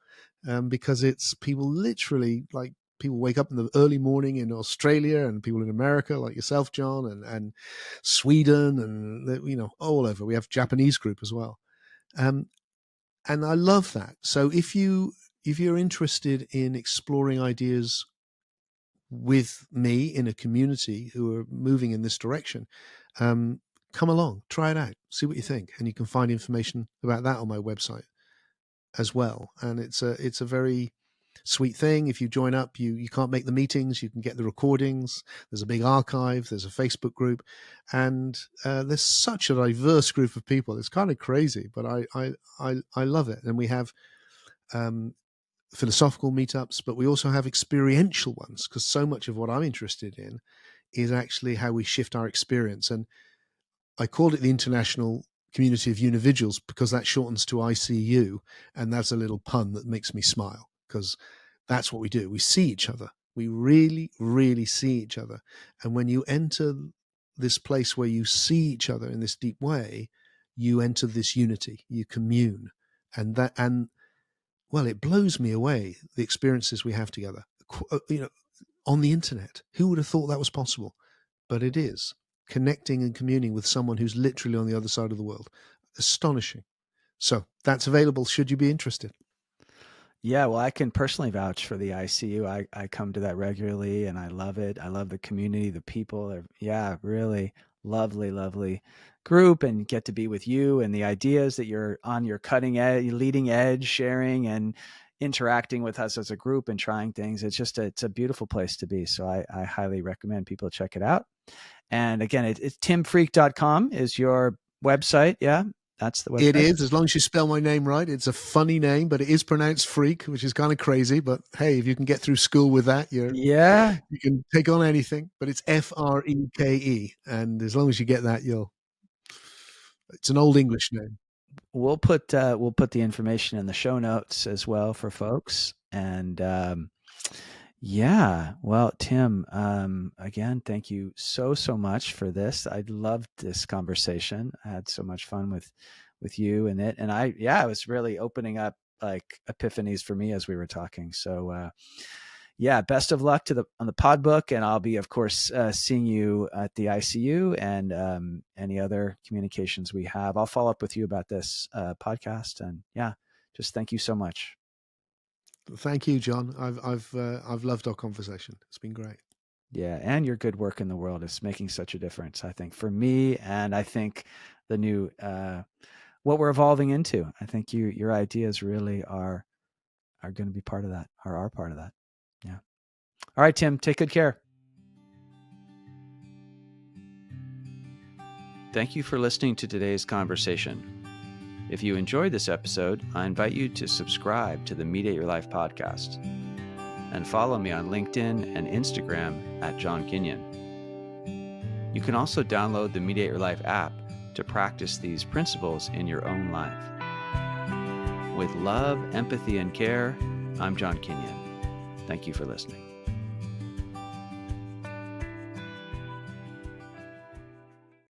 because it's people literally, like, people wake up in the early morning in Australia, and people in America like yourself, John, and Sweden, and all over. We have Japanese group as well. And I love that. So if you're interested in exploring ideas with me in a community who are moving in this direction, come along, try it out, see what you think. And you can find information about that on my website as well. And it's a very sweet thing. If you join up, you can't make the meetings, you can get the recordings. There's a big archive, there's a Facebook group, and there's such a diverse group of people. It's kind of crazy, but I love it. And we have philosophical meetups, but we also have experiential ones, because so much of what I'm interested in is actually how we shift our experience. And I called it the International Community of Unividuals because that shortens to ICU, and that's a little pun that makes me smile, because that's what we do. We see each other. We really, really see each other. And when you enter this place where you see each other in this deep way, you enter this unity, you commune. And well, it blows me away, the experiences we have together, on the internet. Who would have thought that was possible? But it is. Connecting and communing with someone who's literally on the other side of the world. Astonishing. So that's available should you be interested. Yeah, well, I can personally vouch for the ICU. I come to that regularly and I love it. I love the community, the people. Yeah, really lovely group, and get to be with you and the ideas that you're on your cutting edge, leading edge, sharing and interacting with us as a group and trying things. It's a beautiful place to be. So I highly recommend people check it out. And again, it's timfreke.com is your website. Yeah, that's the It website. is, as long as you spell my name right. It's a funny name, but it is pronounced Freak, which is kind of crazy. But hey, if you can get through school with that, you can take on anything. But it's Freke, and as long as you get that, it's an old English name. We'll put the information in the show notes as well for folks. And yeah, well, Tim, again, thank you so much for this. I loved this conversation. I had so much fun with you and it, and it was really opening up like epiphanies for me as we were talking. So yeah, best of luck on the pod book, and I'll be, of course, seeing you at the ICU and any other communications we have. I'll follow up with you about this podcast, and yeah, just thank you so much. Thank you, John. I've loved our conversation. It's been great. Yeah, and your good work in the world is making such a difference, I think, for me, and I think the new what we're evolving into. I think your ideas really are going to be part of that, are part of that. Yeah. All right, Tim, take good care. Thank you for listening to today's conversation. If you enjoyed this episode, I invite you to subscribe to the Mediate Your Life podcast and follow me on LinkedIn and Instagram at John Kenyon. You can also download the Mediate Your Life app to practice these principles in your own life. With love, empathy, and care, I'm John Kenyon. Thank you for listening.